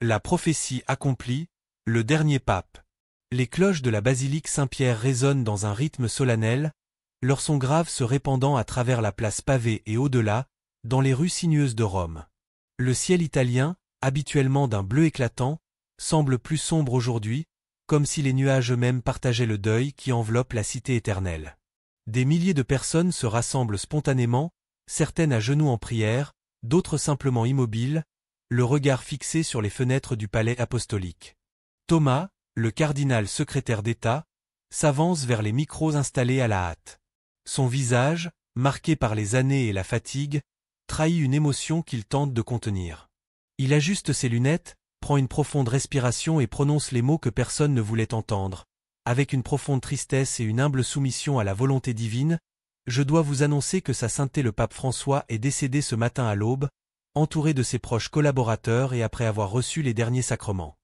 La prophétie accomplie, le dernier pape. Les cloches de la basilique Saint-Pierre résonnent dans un rythme solennel, leur son grave se répandant à travers la place pavée et au-delà, dans les rues sinueuses de Rome. Le ciel italien, habituellement d'un bleu éclatant, semble plus sombre aujourd'hui, comme si les nuages eux-mêmes partageaient le deuil qui enveloppe la cité éternelle. Des milliers de personnes se rassemblent spontanément, certaines à genoux en prière, d'autres simplement immobiles, le regard fixé sur les fenêtres du palais apostolique. Thomas, le cardinal secrétaire d'État, s'avance vers les micros installés à la hâte. Son visage, marqué par les années et la fatigue, trahit une émotion qu'il tente de contenir. Il ajuste ses lunettes, prend une profonde respiration et prononce les mots que personne ne voulait entendre. Avec une profonde tristesse et une humble soumission à la volonté divine, je dois vous annoncer que Sa Sainteté le pape François est décédé ce matin à l'aube, entouré de ses proches collaborateurs et après avoir reçu les derniers sacrements.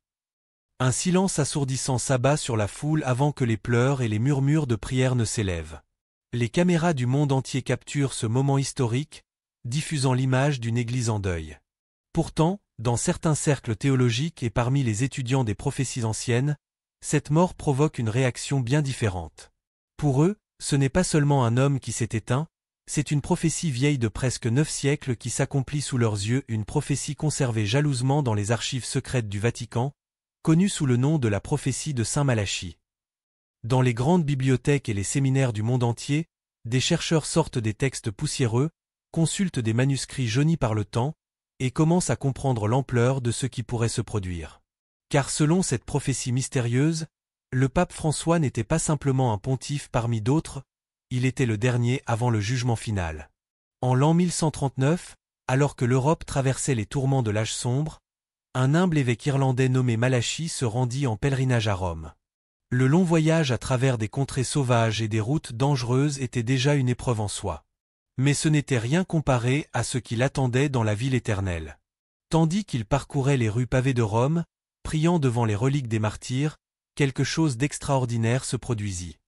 Un silence assourdissant s'abat sur la foule avant que les pleurs et les murmures de prière ne s'élèvent. Les caméras du monde entier capturent ce moment historique, diffusant l'image d'une église en deuil. Pourtant, dans certains cercles théologiques et parmi les étudiants des prophéties anciennes, cette mort provoque une réaction bien différente. Pour eux, ce n'est pas seulement un homme qui s'est éteint, c'est une prophétie vieille de presque 9 siècles qui s'accomplit sous leurs yeux, une prophétie conservée jalousement dans les archives secrètes du Vatican, connue sous le nom de la prophétie de Saint Malachie. Dans les grandes bibliothèques et les séminaires du monde entier, des chercheurs sortent des textes poussiéreux, consultent des manuscrits jaunis par le temps, et commencent à comprendre l'ampleur de ce qui pourrait se produire. Car selon cette prophétie mystérieuse, le pape François n'était pas simplement un pontife parmi d'autres, il était le dernier avant le jugement final. En l'an 1139, alors que l'Europe traversait les tourments de l'âge sombre, un humble évêque irlandais nommé Malachie se rendit en pèlerinage à Rome. Le long voyage à travers des contrées sauvages et des routes dangereuses était déjà une épreuve en soi. Mais ce n'était rien comparé à ce qui l'attendait dans la ville éternelle. Tandis qu'il parcourait les rues pavées de Rome, priant devant les reliques des martyrs, quelque chose d'extraordinaire se produisit.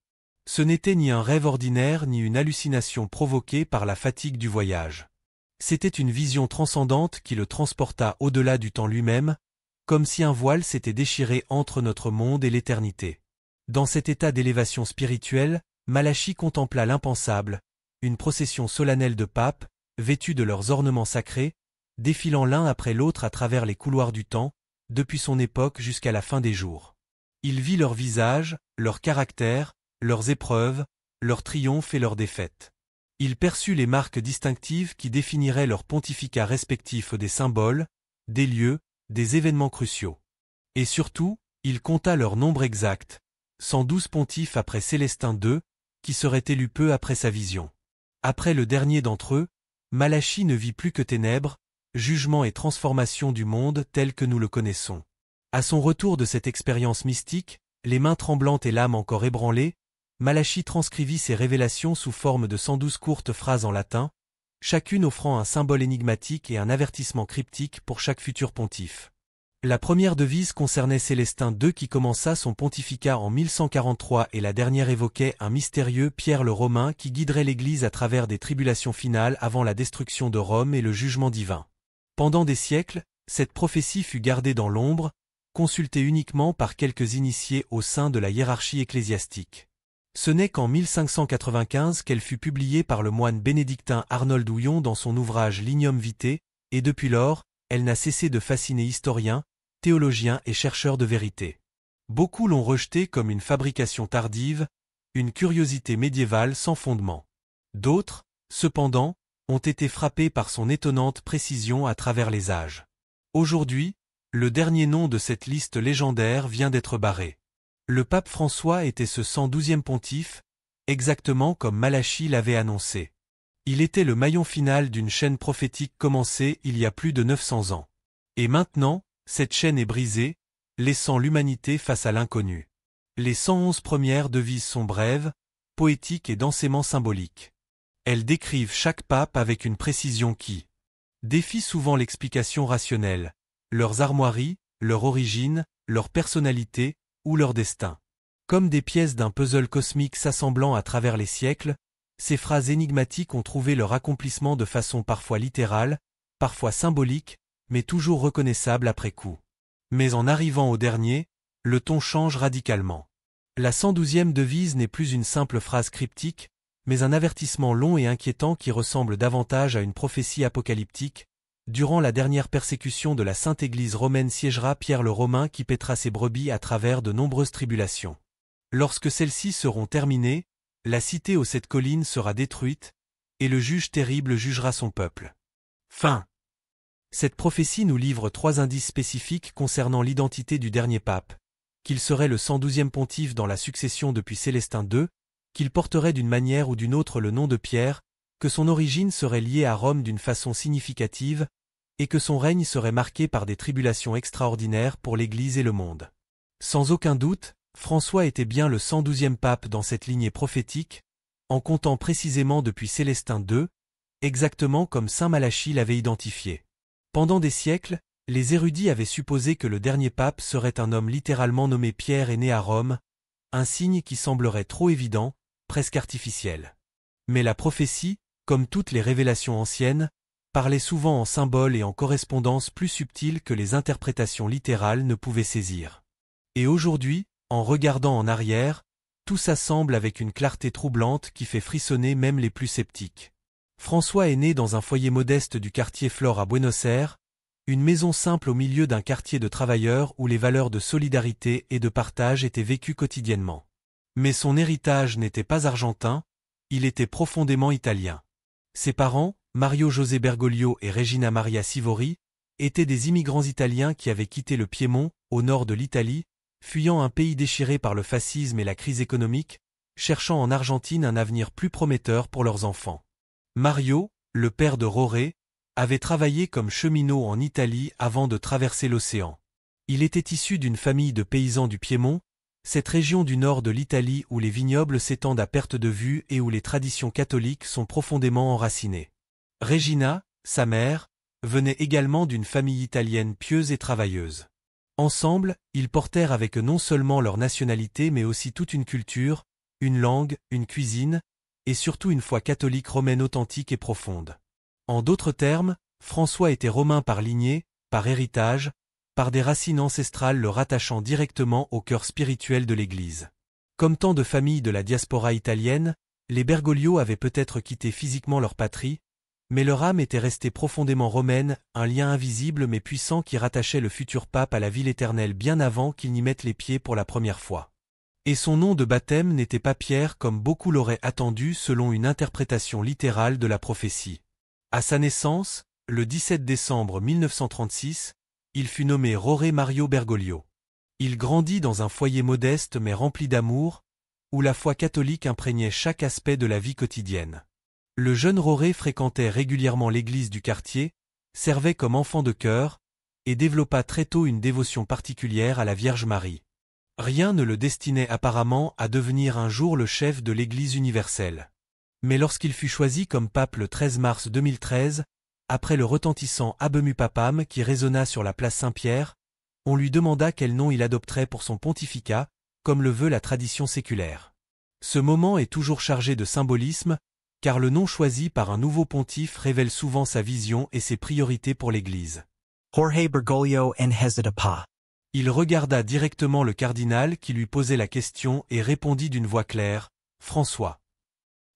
Ce n'était ni un rêve ordinaire ni une hallucination provoquée par la fatigue du voyage. C'était une vision transcendante qui le transporta au-delà du temps lui-même, comme si un voile s'était déchiré entre notre monde et l'éternité. Dans cet état d'élévation spirituelle, Malachie contempla l'impensable, une procession solennelle de papes, vêtus de leurs ornements sacrés, défilant l'un après l'autre à travers les couloirs du temps, depuis son époque jusqu'à la fin des jours. Il vit leurs visages, leurs caractères, leurs épreuves, leurs triomphes et leurs défaites. Il perçut les marques distinctives qui définiraient leur pontificat respectif des symboles, des lieux, des événements cruciaux. Et surtout, il compta leur nombre exact, 112 pontifes après Célestin II, qui serait élu peu après sa vision. Après le dernier d'entre eux, Malachie ne vit plus que ténèbres, jugement et transformation du monde tel que nous le connaissons. À son retour de cette expérience mystique, les mains tremblantes et l'âme encore ébranlée, Malachie transcrivit ses révélations sous forme de 112 courtes phrases en latin, chacune offrant un symbole énigmatique et un avertissement cryptique pour chaque futur pontife. La première devise concernait Célestin II qui commença son pontificat en 1143 et la dernière évoquait un mystérieux Pierre le Romain qui guiderait l'Église à travers des tribulations finales avant la destruction de Rome et le jugement divin. Pendant des siècles, cette prophétie fut gardée dans l'ombre, consultée uniquement par quelques initiés au sein de la hiérarchie ecclésiastique. Ce n'est qu'en 1595 qu'elle fut publiée par le moine bénédictin Arnold Houillon dans son ouvrage Lignum Vitae, et depuis lors, elle n'a cessé de fasciner historiens, théologiens et chercheurs de vérité. Beaucoup l'ont rejetée comme une fabrication tardive, une curiosité médiévale sans fondement. D'autres, cependant, ont été frappés par son étonnante précision à travers les âges. Aujourd'hui, le dernier nom de cette liste légendaire vient d'être barré. Le pape François était ce 112e pontife, exactement comme Malachie l'avait annoncé. Il était le maillon final d'une chaîne prophétique commencée il y a plus de 900 ans. Et maintenant, cette chaîne est brisée, laissant l'humanité face à l'inconnu. Les 111 premières devises sont brèves, poétiques et densément symboliques. Elles décrivent chaque pape avec une précision qui défie souvent l'explication rationnelle, leurs armoiries, leur origine, leur personnalité ou leur destin. Comme des pièces d'un puzzle cosmique s'assemblant à travers les siècles, ces phrases énigmatiques ont trouvé leur accomplissement de façon parfois littérale, parfois symbolique, mais toujours reconnaissable après coup. Mais en arrivant au dernier, le ton change radicalement. La 112e devise n'est plus une simple phrase cryptique, mais un avertissement long et inquiétant qui ressemble davantage à une prophétie apocalyptique. Durant la dernière persécution de la Sainte Église romaine siégera Pierre le Romain qui paîtra ses brebis à travers de nombreuses tribulations. Lorsque celles-ci seront terminées, la cité aux 7 collines sera détruite, et le juge terrible jugera son peuple. Fin. Cette prophétie nous livre 3 indices spécifiques concernant l'identité du dernier pape. Qu'il serait le 112e pontife dans la succession depuis Célestin II, qu'il porterait d'une manière ou d'une autre le nom de Pierre, que son origine serait liée à Rome d'une façon significative, et que son règne serait marqué par des tribulations extraordinaires pour l'Église et le monde. Sans aucun doute, François était bien le 112e pape dans cette lignée prophétique, en comptant précisément depuis Célestin II, exactement comme saint Malachie l'avait identifié. Pendant des siècles, les érudits avaient supposé que le dernier pape serait un homme littéralement nommé Pierre et né à Rome, un signe qui semblerait trop évident, presque artificiel. Mais la prophétie, comme toutes les révélations anciennes, parlait souvent en symboles et en correspondances plus subtiles que les interprétations littérales ne pouvaient saisir. Et aujourd'hui, en regardant en arrière, tout s'assemble avec une clarté troublante qui fait frissonner même les plus sceptiques. François est né dans un foyer modeste du quartier Flore à Buenos Aires, une maison simple au milieu d'un quartier de travailleurs où les valeurs de solidarité et de partage étaient vécues quotidiennement. Mais son héritage n'était pas argentin, il était profondément italien. Ses parents, Mario José Bergoglio et Regina Maria Sivori, étaient des immigrants italiens qui avaient quitté le Piémont, au nord de l'Italie, fuyant un pays déchiré par le fascisme et la crise économique, cherchant en Argentine un avenir plus prometteur pour leurs enfants. Mario, le père de Roré, avait travaillé comme cheminot en Italie avant de traverser l'océan. Il était issu d'une famille de paysans du Piémont, cette région du nord de l'Italie où les vignobles s'étendent à perte de vue et où les traditions catholiques sont profondément enracinées. Regina, sa mère, venait également d'une famille italienne pieuse et travailleuse. Ensemble, ils portèrent avec eux non seulement leur nationalité mais aussi toute une culture, une langue, une cuisine, et surtout une foi catholique romaine authentique et profonde. En d'autres termes, François était romain par lignée, par héritage, par des racines ancestrales le rattachant directement au cœur spirituel de l'Église. Comme tant de familles de la diaspora italienne, les Bergoglio avaient peut-être quitté physiquement leur patrie, mais leur âme était restée profondément romaine, un lien invisible mais puissant qui rattachait le futur pape à la ville éternelle bien avant qu'il n'y mette les pieds pour la première fois. Et son nom de baptême n'était pas Pierre comme beaucoup l'auraient attendu selon une interprétation littérale de la prophétie. À sa naissance, le 17 décembre 1936, il fut nommé Roré Mario Bergoglio. Il grandit dans un foyer modeste mais rempli d'amour, où la foi catholique imprégnait chaque aspect de la vie quotidienne. Le jeune Roré fréquentait régulièrement l'église du quartier, servait comme enfant de chœur, et développa très tôt une dévotion particulière à la Vierge Marie. Rien ne le destinait apparemment à devenir un jour le chef de l'Église universelle. Mais lorsqu'il fut choisi comme pape le 13 mars 2013, après le retentissant Habemu Papam qui résonna sur la place Saint-Pierre, on lui demanda quel nom il adopterait pour son pontificat, comme le veut la tradition séculaire. Ce moment est toujours chargé de symbolisme, car le nom choisi par un nouveau pontife révèle souvent sa vision et ses priorités pour l'Église. Jorge Bergoglio en Hezedapa. Il regarda directement le cardinal qui lui posait la question et répondit d'une voix claire, « François ».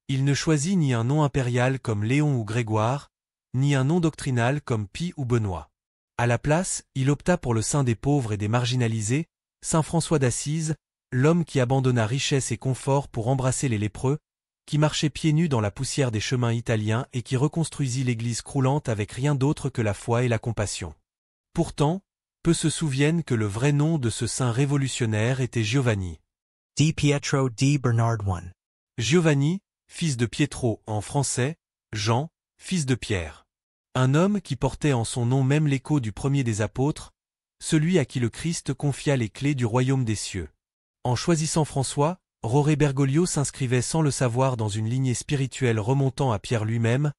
Il ne choisit ni un nom impérial comme Léon ou Grégoire, ni un nom doctrinal comme Pie ou Benoît. À la place, il opta pour le saint des pauvres et des marginalisés, saint François d'Assise, l'homme qui abandonna richesse et confort pour embrasser les lépreux, qui marchait pieds nus dans la poussière des chemins italiens et qui reconstruisit l'église croulante avec rien d'autre que la foi et la compassion. Pourtant, peu se souviennent que le vrai nom de ce saint révolutionnaire était Giovanni. Di Pietro di Bernard I. Giovanni, fils de Pietro en français, Jean, fils de Pierre. Un homme qui portait en son nom même l'écho du premier des apôtres, celui à qui le Christ confia les clés du royaume des cieux. En choisissant François, Roré Bergoglio s'inscrivait sans le savoir dans une lignée spirituelle remontant à Pierre lui-même,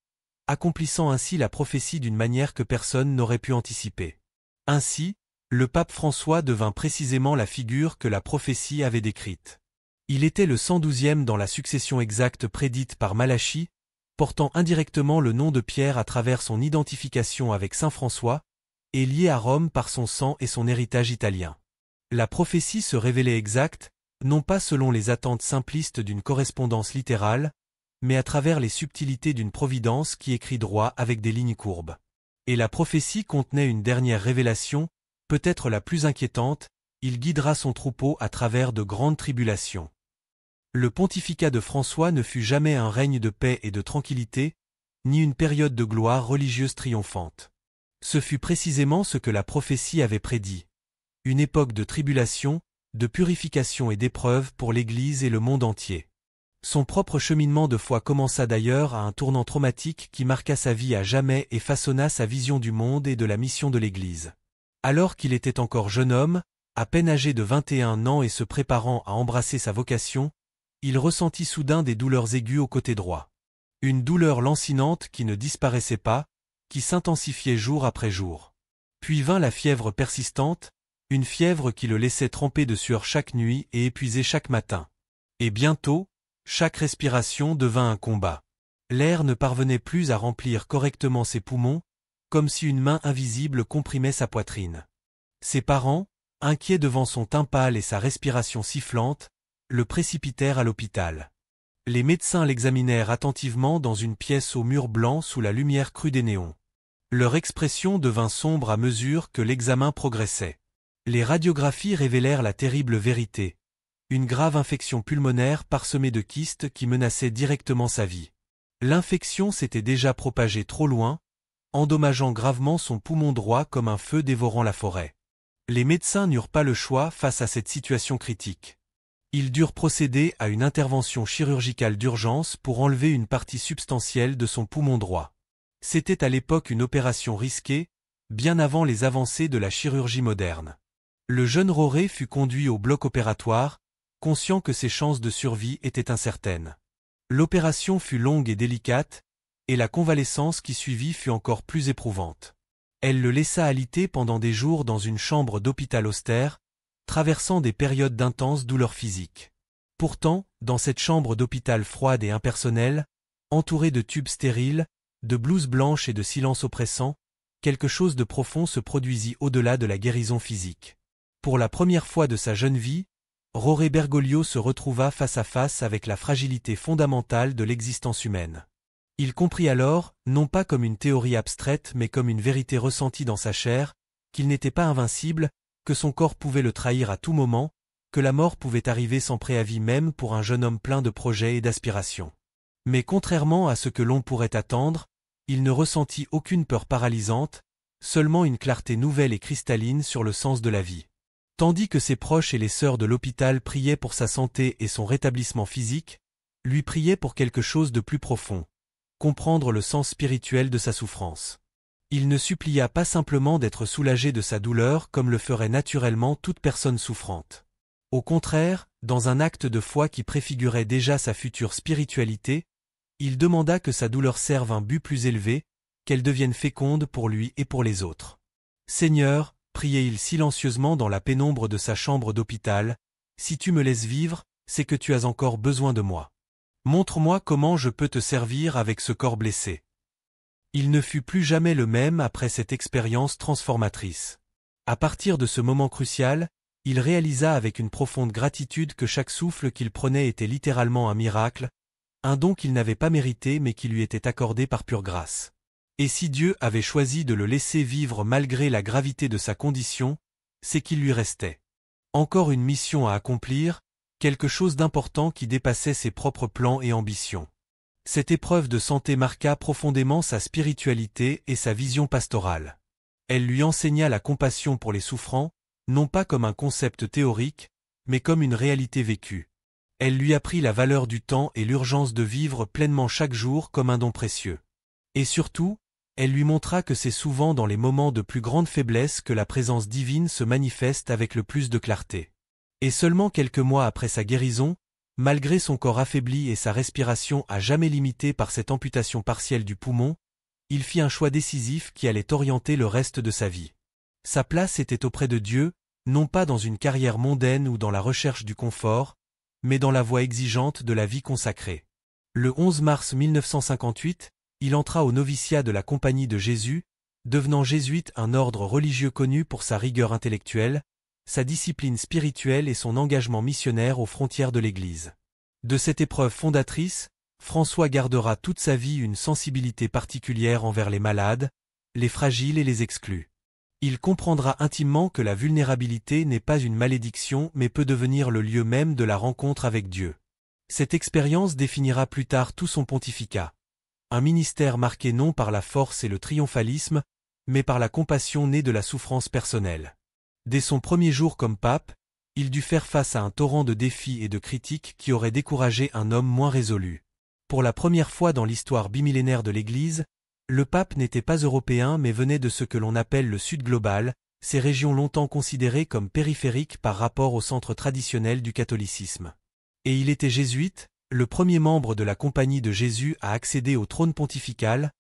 accomplissant ainsi la prophétie d'une manière que personne n'aurait pu anticiper. Ainsi, le pape François devint précisément la figure que la prophétie avait décrite. Il était le 112e dans la succession exacte prédite par Malachie, portant indirectement le nom de Pierre à travers son identification avec saint François, et lié à Rome par son sang et son héritage italien. La prophétie se révélait exacte, non pas selon les attentes simplistes d'une correspondance littérale, mais à travers les subtilités d'une providence qui écrit droit avec des lignes courbes. Et la prophétie contenait une dernière révélation, peut-être la plus inquiétante: il guidera son troupeau à travers de grandes tribulations. Le pontificat de François ne fut jamais un règne de paix et de tranquillité, ni une période de gloire religieuse triomphante. Ce fut précisément ce que la prophétie avait prédit: une époque de tribulation, de purification et d'épreuve pour l'Église et le monde entier. Son propre cheminement de foi commença d'ailleurs à un tournant traumatique qui marqua sa vie à jamais et façonna sa vision du monde et de la mission de l'Église. Alors qu'il était encore jeune homme, à peine âgé de 21 ans et se préparant à embrasser sa vocation, il ressentit soudain des douleurs aiguës au côté droit. Une douleur lancinante qui ne disparaissait pas, qui s'intensifiait jour après jour. Puis vint la fièvre persistante, une fièvre qui le laissait tremper de sueur chaque nuit et épuisé chaque matin. Et bientôt, chaque respiration devint un combat. L'air ne parvenait plus à remplir correctement ses poumons, comme si une main invisible comprimait sa poitrine. Ses parents, inquiets devant son teint pâle et sa respiration sifflante, le précipitèrent à l'hôpital. Les médecins l'examinèrent attentivement dans une pièce aux murs blancs sous la lumière crue des néons. Leur expression devint sombre à mesure que l'examen progressait. Les radiographies révélèrent la terrible vérité: une grave infection pulmonaire parsemée de kystes qui menaçait directement sa vie. L'infection s'était déjà propagée trop loin, endommageant gravement son poumon droit comme un feu dévorant la forêt. Les médecins n'eurent pas le choix face à cette situation critique. Ils durent procéder à une intervention chirurgicale d'urgence pour enlever une partie substantielle de son poumon droit. C'était à l'époque une opération risquée, bien avant les avancées de la chirurgie moderne. Le jeune Roré fut conduit au bloc opératoire, conscient que ses chances de survie étaient incertaines. L'opération fut longue et délicate, et la convalescence qui suivit fut encore plus éprouvante. Elle le laissa alité pendant des jours dans une chambre d'hôpital austère, traversant des périodes d'intenses douleurs physiques. Pourtant, dans cette chambre d'hôpital froide et impersonnelle, entourée de tubes stériles, de blouses blanches et de silence oppressant, quelque chose de profond se produisit au-delà de la guérison physique. Pour la première fois de sa jeune vie, Roré Bergoglio se retrouva face à face avec la fragilité fondamentale de l'existence humaine. Il comprit alors, non pas comme une théorie abstraite mais comme une vérité ressentie dans sa chair, qu'il n'était pas invincible, que son corps pouvait le trahir à tout moment, que la mort pouvait arriver sans préavis même pour un jeune homme plein de projets et d'aspirations. Mais contrairement à ce que l'on pourrait attendre, il ne ressentit aucune peur paralysante, seulement une clarté nouvelle et cristalline sur le sens de la vie. Tandis que ses proches et les sœurs de l'hôpital priaient pour sa santé et son rétablissement physique, lui priaient pour quelque chose de plus profond: comprendre le sens spirituel de sa souffrance. Il ne supplia pas simplement d'être soulagé de sa douleur comme le ferait naturellement toute personne souffrante. Au contraire, dans un acte de foi qui préfigurait déjà sa future spiritualité, il demanda que sa douleur serve un but plus élevé, qu'elle devienne féconde pour lui et pour les autres. Seigneur, priait-il silencieusement dans la pénombre de sa chambre d'hôpital, si tu me laisses vivre, c'est que tu as encore besoin de moi. Montre-moi comment je peux te servir avec ce corps blessé. Il ne fut plus jamais le même après cette expérience transformatrice. À partir de ce moment crucial, il réalisa avec une profonde gratitude que chaque souffle qu'il prenait était littéralement un miracle, un don qu'il n'avait pas mérité mais qui lui était accordé par pure grâce. Et si Dieu avait choisi de le laisser vivre malgré la gravité de sa condition, c'est qu'il lui restait encore une mission à accomplir, quelque chose d'important qui dépassait ses propres plans et ambitions. Cette épreuve de santé marqua profondément sa spiritualité et sa vision pastorale. Elle lui enseigna la compassion pour les souffrants, non pas comme un concept théorique, mais comme une réalité vécue. Elle lui apprit la valeur du temps et l'urgence de vivre pleinement chaque jour comme un don précieux. Et surtout, elle lui montra que c'est souvent dans les moments de plus grande faiblesse que la présence divine se manifeste avec le plus de clarté. Et seulement quelques mois après sa guérison, malgré son corps affaibli et sa respiration à jamais limitée par cette amputation partielle du poumon, il fit un choix décisif qui allait orienter le reste de sa vie. Sa place était auprès de Dieu, non pas dans une carrière mondaine ou dans la recherche du confort, mais dans la voie exigeante de la vie consacrée. Le 11 mars 1958, il entra au noviciat de la Compagnie de Jésus, devenant jésuite un ordre religieux connu pour sa rigueur intellectuelle, sa discipline spirituelle et son engagement missionnaire aux frontières de l'Église. De cette épreuve fondatrice, François gardera toute sa vie une sensibilité particulière envers les malades, les fragiles et les exclus. Il comprendra intimement que la vulnérabilité n'est pas une malédiction mais peut devenir le lieu même de la rencontre avec Dieu. Cette expérience définira plus tard tout son pontificat. Un ministère marqué non par la force et le triomphalisme, mais par la compassion née de la souffrance personnelle. Dès son premier jour comme pape, il dut faire face à un torrent de défis et de critiques qui auraient découragé un homme moins résolu. Pour la première fois dans l'histoire bimillénaire de l'Église, le pape n'était pas européen mais venait de ce que l'on appelle le Sud global, ces régions longtemps considérées comme périphériques par rapport au centre traditionnel du catholicisme. Et il était jésuite, le premier membre de la Compagnie de Jésus à accéder au trône pontifical,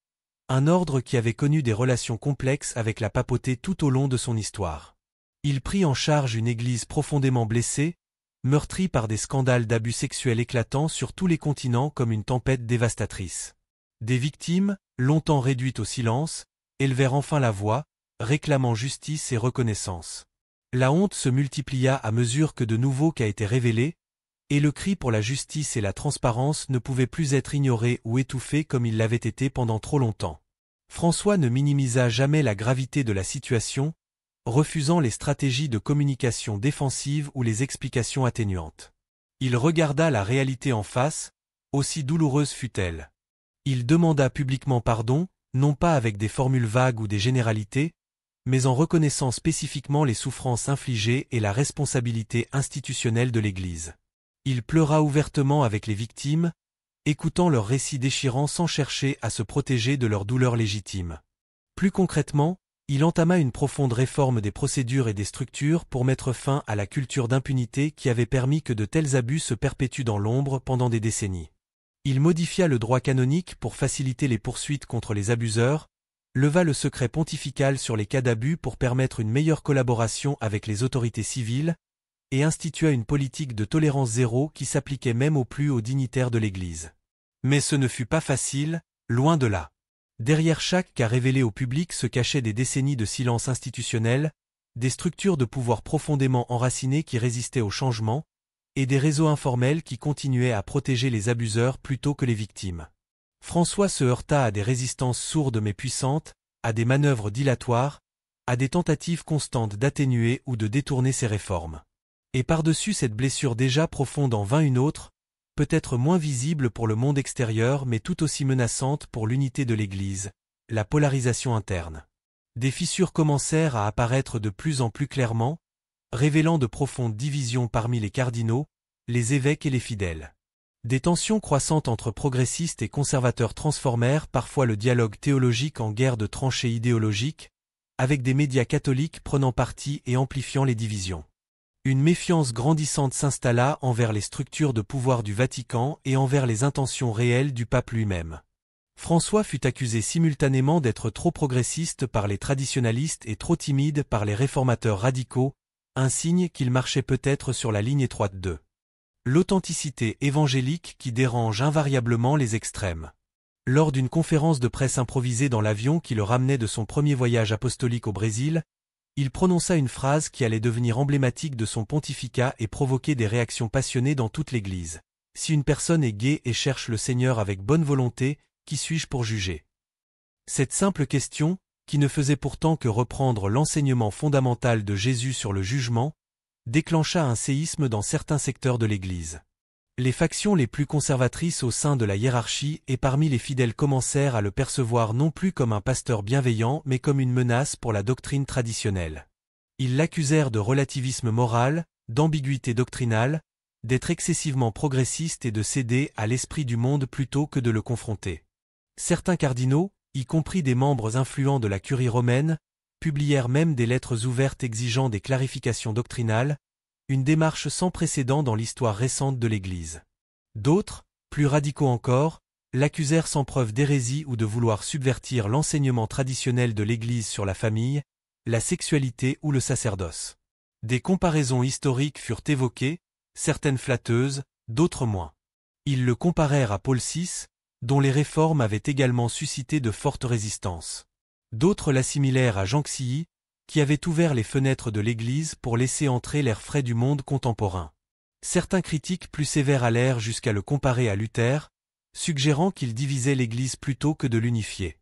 un ordre qui avait connu des relations complexes avec la papauté tout au long de son histoire. Il prit en charge une Église profondément blessée, meurtrie par des scandales d'abus sexuels éclatants sur tous les continents comme une tempête dévastatrice. Des victimes, longtemps réduites au silence, élevèrent enfin la voix, réclamant justice et reconnaissance. La honte se multiplia à mesure que de nouveaux cas étaient révélés, et le cri pour la justice et la transparence ne pouvait plus être ignoré ou étouffé comme il l'avait été pendant trop longtemps. François ne minimisa jamais la gravité de la situation, refusant les stratégies de communication défensive ou les explications atténuantes. Il regarda la réalité en face, aussi douloureuse fut-elle. Il demanda publiquement pardon, non pas avec des formules vagues ou des généralités, mais en reconnaissant spécifiquement les souffrances infligées et la responsabilité institutionnelle de l'Église. Il pleura ouvertement avec les victimes, écoutant leurs récits déchirants sans chercher à se protéger de leurs douleurs légitimes. Plus concrètement, il entama une profonde réforme des procédures et des structures pour mettre fin à la culture d'impunité qui avait permis que de tels abus se perpétuent dans l'ombre pendant des décennies. Il modifia le droit canonique pour faciliter les poursuites contre les abuseurs, leva le secret pontifical sur les cas d'abus pour permettre une meilleure collaboration avec les autorités civiles, et institua une politique de tolérance zéro qui s'appliquait même aux plus hauts dignitaires de l'Église. Mais ce ne fut pas facile, loin de là. Derrière chaque cas révélé au public se cachaient des décennies de silence institutionnel, des structures de pouvoir profondément enracinées qui résistaient au changement, et des réseaux informels qui continuaient à protéger les abuseurs plutôt que les victimes. François se heurta à des résistances sourdes mais puissantes, à des manœuvres dilatoires, à des tentatives constantes d'atténuer ou de détourner ses réformes. Et par-dessus cette blessure déjà profonde en vint une autre, peut-être moins visible pour le monde extérieur mais tout aussi menaçante pour l'unité de l'Église, la polarisation interne. Des fissures commencèrent à apparaître de plus en plus clairement, révélant de profondes divisions parmi les cardinaux, les évêques et les fidèles. Des tensions croissantes entre progressistes et conservateurs transformèrent parfois le dialogue théologique en guerre de tranchées idéologiques, avec des médias catholiques prenant parti et amplifiant les divisions. Une méfiance grandissante s'installa envers les structures de pouvoir du Vatican et envers les intentions réelles du pape lui-même. François fut accusé simultanément d'être trop progressiste par les traditionalistes et trop timide par les réformateurs radicaux, un signe qu'il marchait peut-être sur la ligne étroite de l'authenticité évangélique qui dérange invariablement les extrêmes. Lors d'une conférence de presse improvisée dans l'avion qui le ramenait de son premier voyage apostolique au Brésil, il prononça une phrase qui allait devenir emblématique de son pontificat et provoquer des réactions passionnées dans toute l'Église. « Si une personne est gaie et cherche le Seigneur avec bonne volonté, qui suis-je pour juger ?» Cette simple question, qui ne faisait pourtant que reprendre l'enseignement fondamental de Jésus sur le jugement, déclencha un séisme dans certains secteurs de l'Église. Les factions les plus conservatrices au sein de la hiérarchie et parmi les fidèles commencèrent à le percevoir non plus comme un pasteur bienveillant mais comme une menace pour la doctrine traditionnelle. Ils l'accusèrent de relativisme moral, d'ambiguïté doctrinale, d'être excessivement progressiste et de céder à l'esprit du monde plutôt que de le confronter. Certains cardinaux, y compris des membres influents de la curie romaine, publièrent même des lettres ouvertes exigeant des clarifications doctrinales, une démarche sans précédent dans l'histoire récente de l'Église. D'autres, plus radicaux encore, l'accusèrent sans preuve d'hérésie ou de vouloir subvertir l'enseignement traditionnel de l'Église sur la famille, la sexualité ou le sacerdoce. Des comparaisons historiques furent évoquées, certaines flatteuses, d'autres moins. Ils le comparèrent à Paul VI, dont les réformes avaient également suscité de fortes résistances. D'autres l'assimilèrent à Janxi, qui avait ouvert les fenêtres de l'Église pour laisser entrer l'air frais du monde contemporain. Certains critiques plus sévères allèrent jusqu'à le comparer à Luther, suggérant qu'il divisait l'Église plutôt que de l'unifier.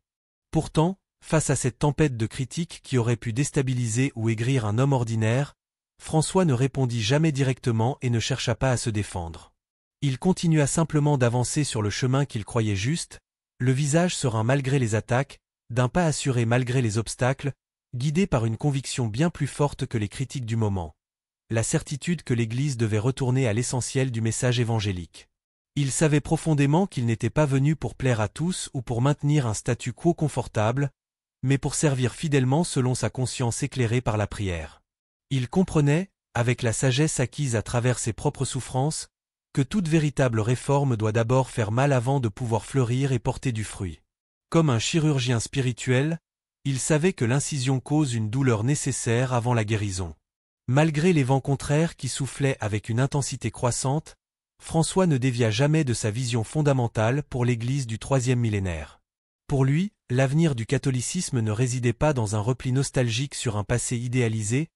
Pourtant, face à cette tempête de critiques qui aurait pu déstabiliser ou aigrir un homme ordinaire, François ne répondit jamais directement et ne chercha pas à se défendre. Il continua simplement d'avancer sur le chemin qu'il croyait juste, le visage serein malgré les attaques, d'un pas assuré malgré les obstacles, guidé par une conviction bien plus forte que les critiques du moment. La certitude que l'Église devait retourner à l'essentiel du message évangélique. Il savait profondément qu'il n'était pas venu pour plaire à tous ou pour maintenir un statu quo confortable, mais pour servir fidèlement selon sa conscience éclairée par la prière. Il comprenait, avec la sagesse acquise à travers ses propres souffrances, que toute véritable réforme doit d'abord faire mal avant de pouvoir fleurir et porter du fruit. Comme un chirurgien spirituel, il savait que l'incision cause une douleur nécessaire avant la guérison. Malgré les vents contraires qui soufflaient avec une intensité croissante, François ne dévia jamais de sa vision fondamentale pour l'Église du troisième millénaire. Pour lui, l'avenir du catholicisme ne résidait pas dans un repli nostalgique sur un passé idéalisé,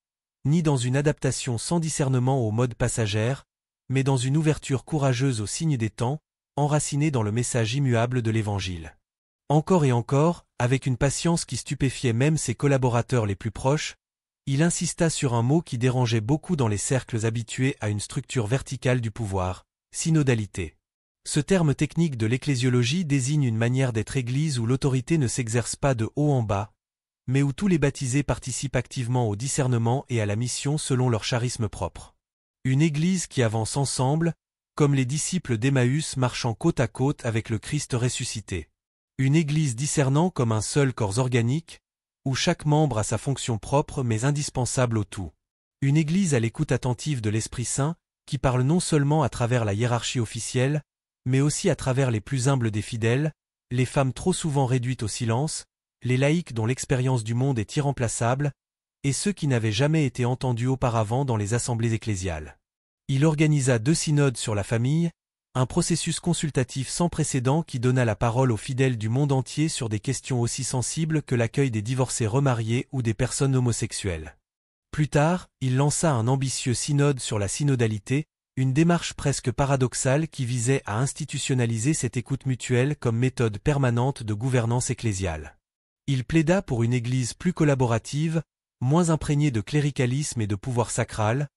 ni dans une adaptation sans discernement aux modes passagères, mais dans une ouverture courageuse aux signes des temps, enracinée dans le message immuable de l'Évangile. Encore et encore, avec une patience qui stupéfiait même ses collaborateurs les plus proches, il insista sur un mot qui dérangeait beaucoup dans les cercles habitués à une structure verticale du pouvoir, synodalité. Ce terme technique de l'ecclésiologie désigne une manière d'être Église où l'autorité ne s'exerce pas de haut en bas, mais où tous les baptisés participent activement au discernement et à la mission selon leur charisme propre. Une Église qui avance ensemble, comme les disciples d'Emmaüs marchant côte à côte avec le Christ ressuscité. Une Église discernant comme un seul corps organique, où chaque membre a sa fonction propre mais indispensable au tout. Une Église à l'écoute attentive de l'Esprit Saint, qui parle non seulement à travers la hiérarchie officielle, mais aussi à travers les plus humbles des fidèles, les femmes trop souvent réduites au silence, les laïcs dont l'expérience du monde est irremplaçable, et ceux qui n'avaient jamais été entendus auparavant dans les assemblées ecclésiales. Il organisa 2 synodes sur la famille, un processus consultatif sans précédent qui donna la parole aux fidèles du monde entier sur des questions aussi sensibles que l'accueil des divorcés remariés ou des personnes homosexuelles. Plus tard, il lança un ambitieux synode sur la synodalité, une démarche presque paradoxale qui visait à institutionnaliser cette écoute mutuelle comme méthode permanente de gouvernance ecclésiale. Il plaida pour une Église plus collaborative, moins imprégnée de cléricalisme et de pouvoir sacral,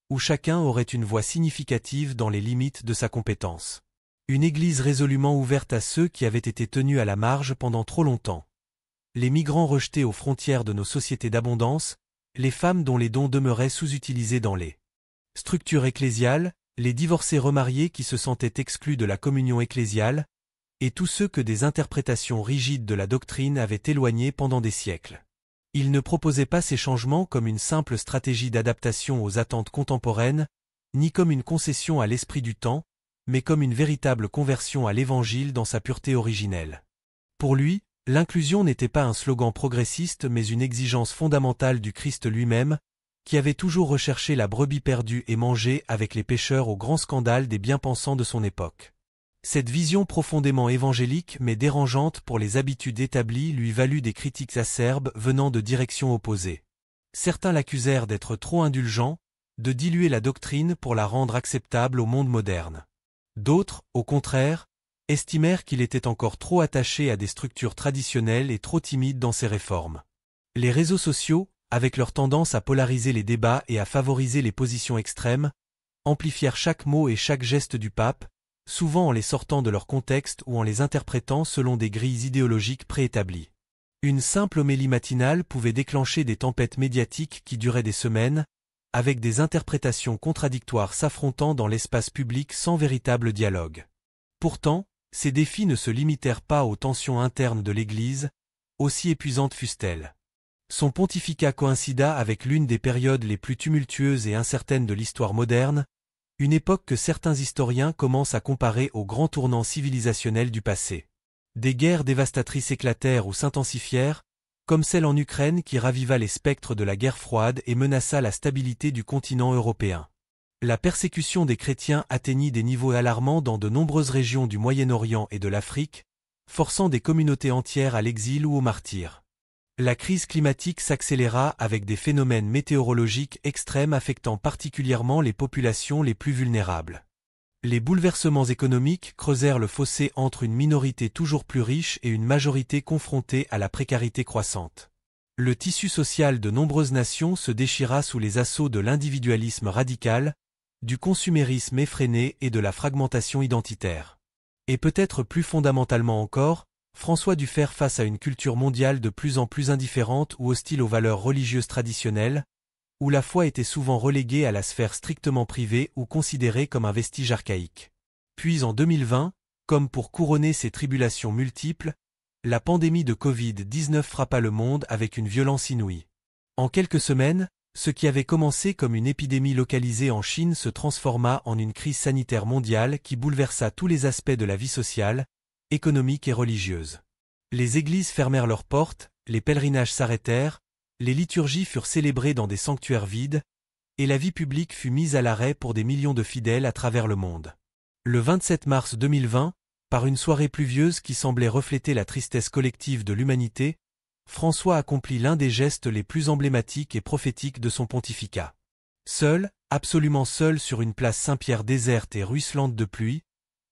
où chacun aurait une voix significative dans les limites de sa compétence. Une Église résolument ouverte à ceux qui avaient été tenus à la marge pendant trop longtemps. Les migrants rejetés aux frontières de nos sociétés d'abondance, les femmes dont les dons demeuraient sous-utilisés dans les structures ecclésiales, les divorcés remariés qui se sentaient exclus de la communion ecclésiale, et tous ceux que des interprétations rigides de la doctrine avaient éloignés pendant des siècles. Il ne proposait pas ces changements comme une simple stratégie d'adaptation aux attentes contemporaines, ni comme une concession à l'esprit du temps, mais comme une véritable conversion à l'Évangile dans sa pureté originelle. Pour lui, l'inclusion n'était pas un slogan progressiste mais une exigence fondamentale du Christ lui-même, qui avait toujours recherché la brebis perdue et mangé avec les pécheurs au grand scandale des bien-pensants de son époque. Cette vision profondément évangélique mais dérangeante pour les habitudes établies lui valut des critiques acerbes venant de directions opposées. Certains l'accusèrent d'être trop indulgent, de diluer la doctrine pour la rendre acceptable au monde moderne. D'autres, au contraire, estimèrent qu'il était encore trop attaché à des structures traditionnelles et trop timide dans ses réformes. Les réseaux sociaux, avec leur tendance à polariser les débats et à favoriser les positions extrêmes, amplifièrent chaque mot et chaque geste du pape, souvent en les sortant de leur contexte ou en les interprétant selon des grilles idéologiques préétablies. Une simple homélie matinale pouvait déclencher des tempêtes médiatiques qui duraient des semaines, avec des interprétations contradictoires s'affrontant dans l'espace public sans véritable dialogue. Pourtant, ces défis ne se limitèrent pas aux tensions internes de l'Église, aussi épuisantes fussent-elles. Son pontificat coïncida avec l'une des périodes les plus tumultueuses et incertaines de l'histoire moderne, une époque que certains historiens commencent à comparer au grand tournant civilisationnel du passé. Des guerres dévastatrices éclatèrent ou s'intensifièrent, comme celle en Ukraine qui raviva les spectres de la guerre froide et menaça la stabilité du continent européen. La persécution des chrétiens atteignit des niveaux alarmants dans de nombreuses régions du Moyen-Orient et de l'Afrique, forçant des communautés entières à l'exil ou au martyre. La crise climatique s'accéléra avec des phénomènes météorologiques extrêmes affectant particulièrement les populations les plus vulnérables. Les bouleversements économiques creusèrent le fossé entre une minorité toujours plus riche et une majorité confrontée à la précarité croissante. Le tissu social de nombreuses nations se déchira sous les assauts de l'individualisme radical, du consumérisme effréné et de la fragmentation identitaire. Et peut-être plus fondamentalement encore, François dut faire face à une culture mondiale de plus en plus indifférente ou hostile aux valeurs religieuses traditionnelles, où la foi était souvent reléguée à la sphère strictement privée ou considérée comme un vestige archaïque. Puis en 2020, comme pour couronner ces tribulations multiples, la pandémie de Covid-19 frappa le monde avec une violence inouïe. En quelques semaines, ce qui avait commencé comme une épidémie localisée en Chine se transforma en une crise sanitaire mondiale qui bouleversa tous les aspects de la vie sociale, économique et religieuse. Les églises fermèrent leurs portes, les pèlerinages s'arrêtèrent, les liturgies furent célébrées dans des sanctuaires vides, et la vie publique fut mise à l'arrêt pour des millions de fidèles à travers le monde. Le 27 mars 2020, par une soirée pluvieuse qui semblait refléter la tristesse collective de l'humanité, François accomplit l'un des gestes les plus emblématiques et prophétiques de son pontificat. Seul, absolument seul sur une place Saint-Pierre déserte et ruisselante de pluie,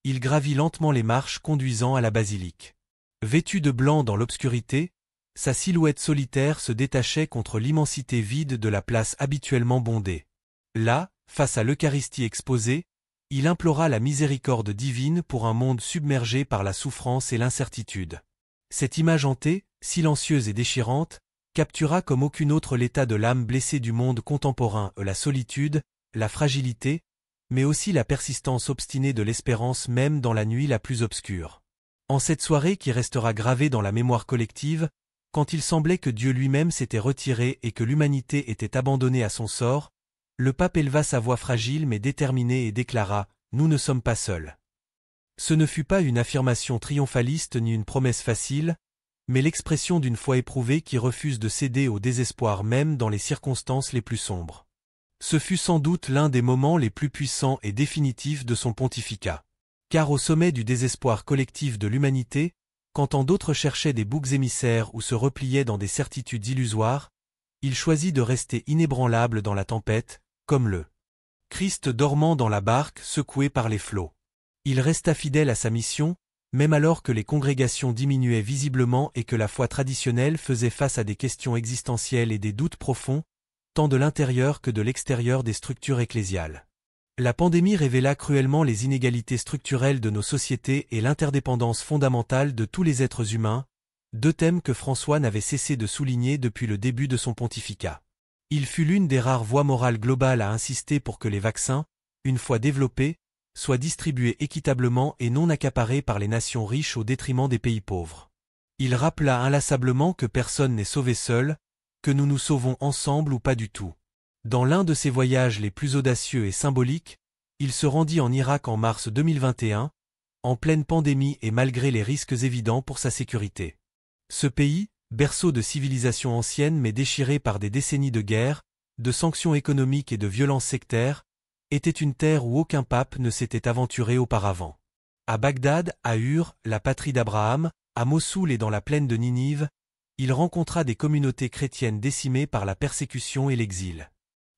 il gravit lentement les marches conduisant à la basilique. Vêtu de blanc dans l'obscurité, sa silhouette solitaire se détachait contre l'immensité vide de la place habituellement bondée. Là, face à l'Eucharistie exposée, il implora la miséricorde divine pour un monde submergé par la souffrance et l'incertitude. Cette image hantée, silencieuse et déchirante, captura comme aucune autre l'état de l'âme blessée du monde contemporain, la solitude, la fragilité, mais aussi la persistance obstinée de l'espérance même dans la nuit la plus obscure. En cette soirée qui restera gravée dans la mémoire collective, quand il semblait que Dieu lui-même s'était retiré et que l'humanité était abandonnée à son sort, le pape éleva sa voix fragile mais déterminée et déclara « Nous ne sommes pas seuls ». Ce ne fut pas une affirmation triomphaliste ni une promesse facile, mais l'expression d'une foi éprouvée qui refuse de céder au désespoir même dans les circonstances les plus sombres. Ce fut sans doute l'un des moments les plus puissants et définitifs de son pontificat. Car au sommet du désespoir collectif de l'humanité, quand tant d'autres cherchaient des boucs émissaires ou se repliaient dans des certitudes illusoires, il choisit de rester inébranlable dans la tempête, comme le Christ dormant dans la barque secoué par les flots. Il resta fidèle à sa mission, même alors que les congrégations diminuaient visiblement et que la foi traditionnelle faisait face à des questions existentielles et des doutes profonds, tant de l'intérieur que de l'extérieur des structures ecclésiales. La pandémie révéla cruellement les inégalités structurelles de nos sociétés et l'interdépendance fondamentale de tous les êtres humains, deux thèmes que François n'avait cessé de souligner depuis le début de son pontificat. Il fut l'une des rares voix morales globales à insister pour que les vaccins, une fois développés, soient distribués équitablement et non accaparés par les nations riches au détriment des pays pauvres. Il rappela inlassablement que personne n'est sauvé seul, que nous nous sauvons ensemble ou pas du tout. Dans l'un de ses voyages les plus audacieux et symboliques, il se rendit en Irak en mars 2021, en pleine pandémie et malgré les risques évidents pour sa sécurité. Ce pays, berceau de civilisation ancienne mais déchiré par des décennies de guerre, de sanctions économiques et de violences sectaires, était une terre où aucun pape ne s'était aventuré auparavant. À Bagdad, à Ur, la patrie d'Abraham, à Mossoul et dans la plaine de Ninive, il rencontra des communautés chrétiennes décimées par la persécution et l'exil.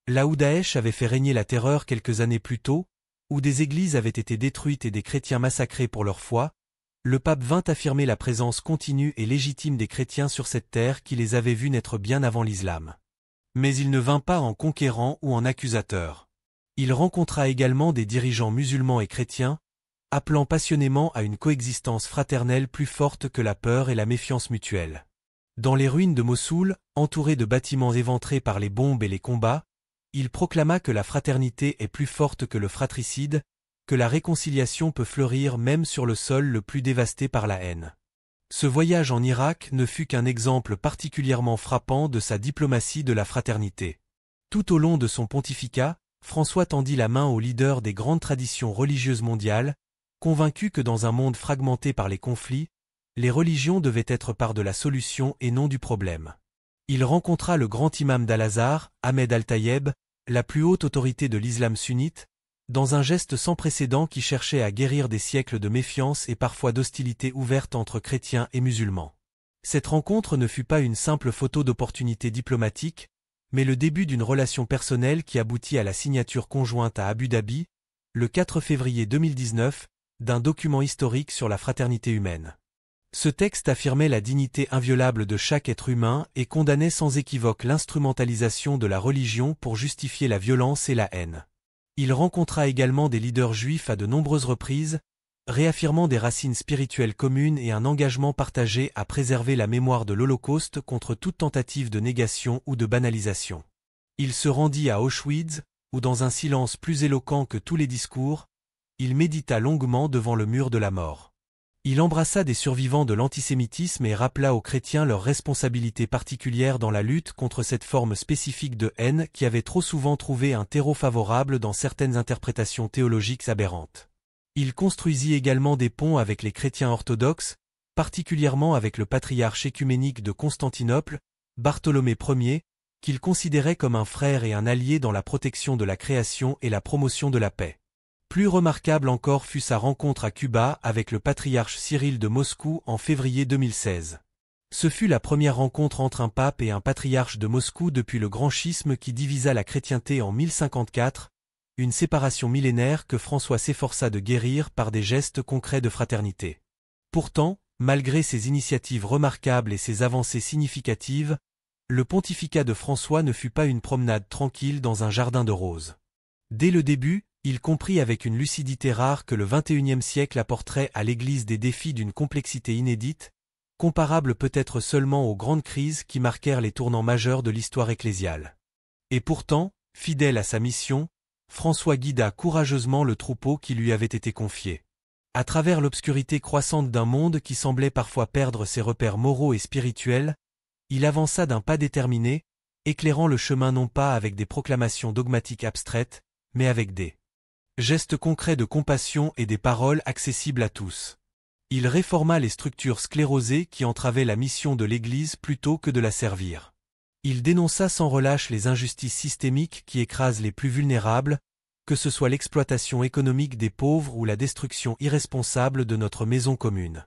Là où Daesh avait fait régner la terreur quelques années plus tôt, où des églises avaient été détruites et des chrétiens massacrés pour leur foi, le pape vint affirmer la présence continue et légitime des chrétiens sur cette terre qui les avait vus naître bien avant l'islam. Mais il ne vint pas en conquérant ou en accusateur. Il rencontra également des dirigeants musulmans et chrétiens, appelant passionnément à une coexistence fraternelle plus forte que la peur et la méfiance mutuelle. Dans les ruines de Mossoul, entouré de bâtiments éventrés par les bombes et les combats, il proclama que la fraternité est plus forte que le fratricide, que la réconciliation peut fleurir même sur le sol le plus dévasté par la haine. Ce voyage en Irak ne fut qu'un exemple particulièrement frappant de sa diplomatie de la fraternité. Tout au long de son pontificat, François tendit la main aux leaders des grandes traditions religieuses mondiales, convaincu que dans un monde fragmenté par les conflits, les religions devaient être part de la solution et non du problème. Il rencontra le grand imam d'Al-Azhar, Ahmed Al-Tayeb, la plus haute autorité de l'islam sunnite, dans un geste sans précédent qui cherchait à guérir des siècles de méfiance et parfois d'hostilité ouverte entre chrétiens et musulmans. Cette rencontre ne fut pas une simple photo d'opportunité diplomatique, mais le début d'une relation personnelle qui aboutit à la signature conjointe à Abu Dhabi, le 4 février 2019, d'un document historique sur la fraternité humaine. Ce texte affirmait la dignité inviolable de chaque être humain et condamnait sans équivoque l'instrumentalisation de la religion pour justifier la violence et la haine. Il rencontra également des leaders juifs à de nombreuses reprises, réaffirmant des racines spirituelles communes et un engagement partagé à préserver la mémoire de l'Holocauste contre toute tentative de négation ou de banalisation. Il se rendit à Auschwitz, où dans un silence plus éloquent que tous les discours, il médita longuement devant le mur de la mort. Il embrassa des survivants de l'antisémitisme et rappela aux chrétiens leur responsabilité particulière dans la lutte contre cette forme spécifique de haine qui avait trop souvent trouvé un terreau favorable dans certaines interprétations théologiques aberrantes. Il construisit également des ponts avec les chrétiens orthodoxes, particulièrement avec le patriarche œcuménique de Constantinople, Bartholomée Ier, qu'il considérait comme un frère et un allié dans la protection de la création et la promotion de la paix. Plus remarquable encore fut sa rencontre à Cuba avec le patriarche Cyril de Moscou en février 2016. Ce fut la première rencontre entre un pape et un patriarche de Moscou depuis le grand schisme qui divisa la chrétienté en 1054, une séparation millénaire que François s'efforça de guérir par des gestes concrets de fraternité. Pourtant, malgré ces initiatives remarquables et ces avancées significatives, le pontificat de François ne fut pas une promenade tranquille dans un jardin de roses. Dès le début, il comprit avec une lucidité rare que le XXIe siècle apporterait à l'Église des défis d'une complexité inédite, comparable peut-être seulement aux grandes crises qui marquèrent les tournants majeurs de l'histoire ecclésiale. Et pourtant, fidèle à sa mission, François guida courageusement le troupeau qui lui avait été confié. À travers l'obscurité croissante d'un monde qui semblait parfois perdre ses repères moraux et spirituels, il avança d'un pas déterminé, éclairant le chemin non pas avec des proclamations dogmatiques abstraites, mais avec des gestes concrets de compassion et des paroles accessibles à tous. Il réforma les structures sclérosées qui entravaient la mission de l'Église plutôt que de la servir. Il dénonça sans relâche les injustices systémiques qui écrasent les plus vulnérables, que ce soit l'exploitation économique des pauvres ou la destruction irresponsable de notre maison commune.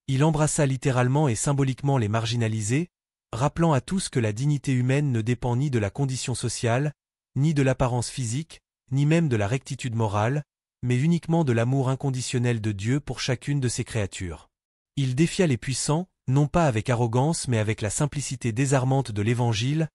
Il embrassa littéralement et symboliquement les marginalisés, rappelant à tous que la dignité humaine ne dépend ni de la condition sociale, ni de l'apparence physique, ni même de la rectitude morale, mais uniquement de l'amour inconditionnel de Dieu pour chacune de ses créatures. Il défia les puissants, non pas avec arrogance mais avec la simplicité désarmante de l'Évangile,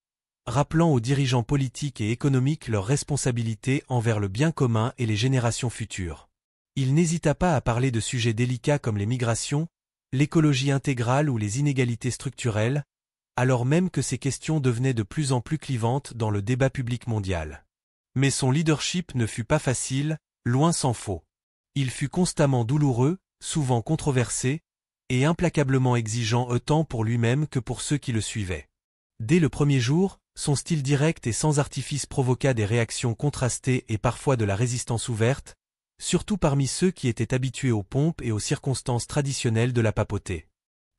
rappelant aux dirigeants politiques et économiques leurs responsabilités envers le bien commun et les générations futures. Il n'hésita pas à parler de sujets délicats comme les migrations, l'écologie intégrale ou les inégalités structurelles, alors même que ces questions devenaient de plus en plus clivantes dans le débat public mondial. Mais son leadership ne fut pas facile, loin s'en faut. Il fut constamment douloureux, souvent controversé, et implacablement exigeant autant pour lui-même que pour ceux qui le suivaient. Dès le premier jour, son style direct et sans artifice provoqua des réactions contrastées et parfois de la résistance ouverte, surtout parmi ceux qui étaient habitués aux pompes et aux circonstances traditionnelles de la papauté.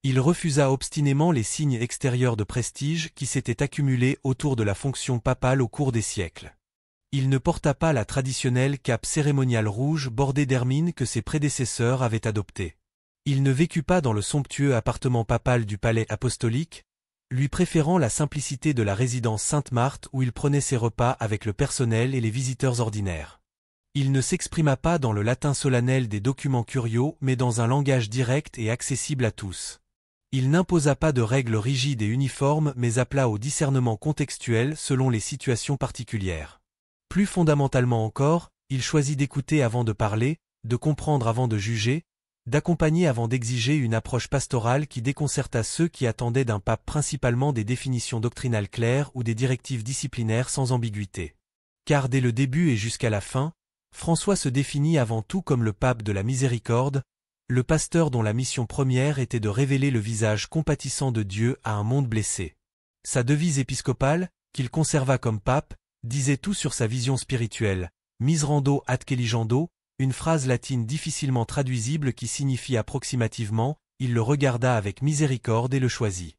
Il refusa obstinément les signes extérieurs de prestige qui s'étaient accumulés autour de la fonction papale au cours des siècles. Il ne porta pas la traditionnelle cape cérémoniale rouge bordée d'hermine que ses prédécesseurs avaient adoptée. Il ne vécut pas dans le somptueux appartement papal du palais apostolique, lui préférant la simplicité de la résidence Sainte-Marthe où il prenait ses repas avec le personnel et les visiteurs ordinaires. Il ne s'exprima pas dans le latin solennel des documents curiaux mais dans un langage direct et accessible à tous. Il n'imposa pas de règles rigides et uniformes mais appela au discernement contextuel selon les situations particulières. Plus fondamentalement encore, il choisit d'écouter avant de parler, de comprendre avant de juger, d'accompagner avant d'exiger une approche pastorale qui déconcerta ceux qui attendaient d'un pape principalement des définitions doctrinales claires ou des directives disciplinaires sans ambiguïté. Car dès le début et jusqu'à la fin, François se définit avant tout comme le pape de la miséricorde, le pasteur dont la mission première était de révéler le visage compatissant de Dieu à un monde blessé. Sa devise épiscopale, qu'il conserva comme pape, disait tout sur sa vision spirituelle, miserando ad celigeando, une phrase latine difficilement traduisible qui signifie approximativement « il le regarda avec miséricorde et le choisit ».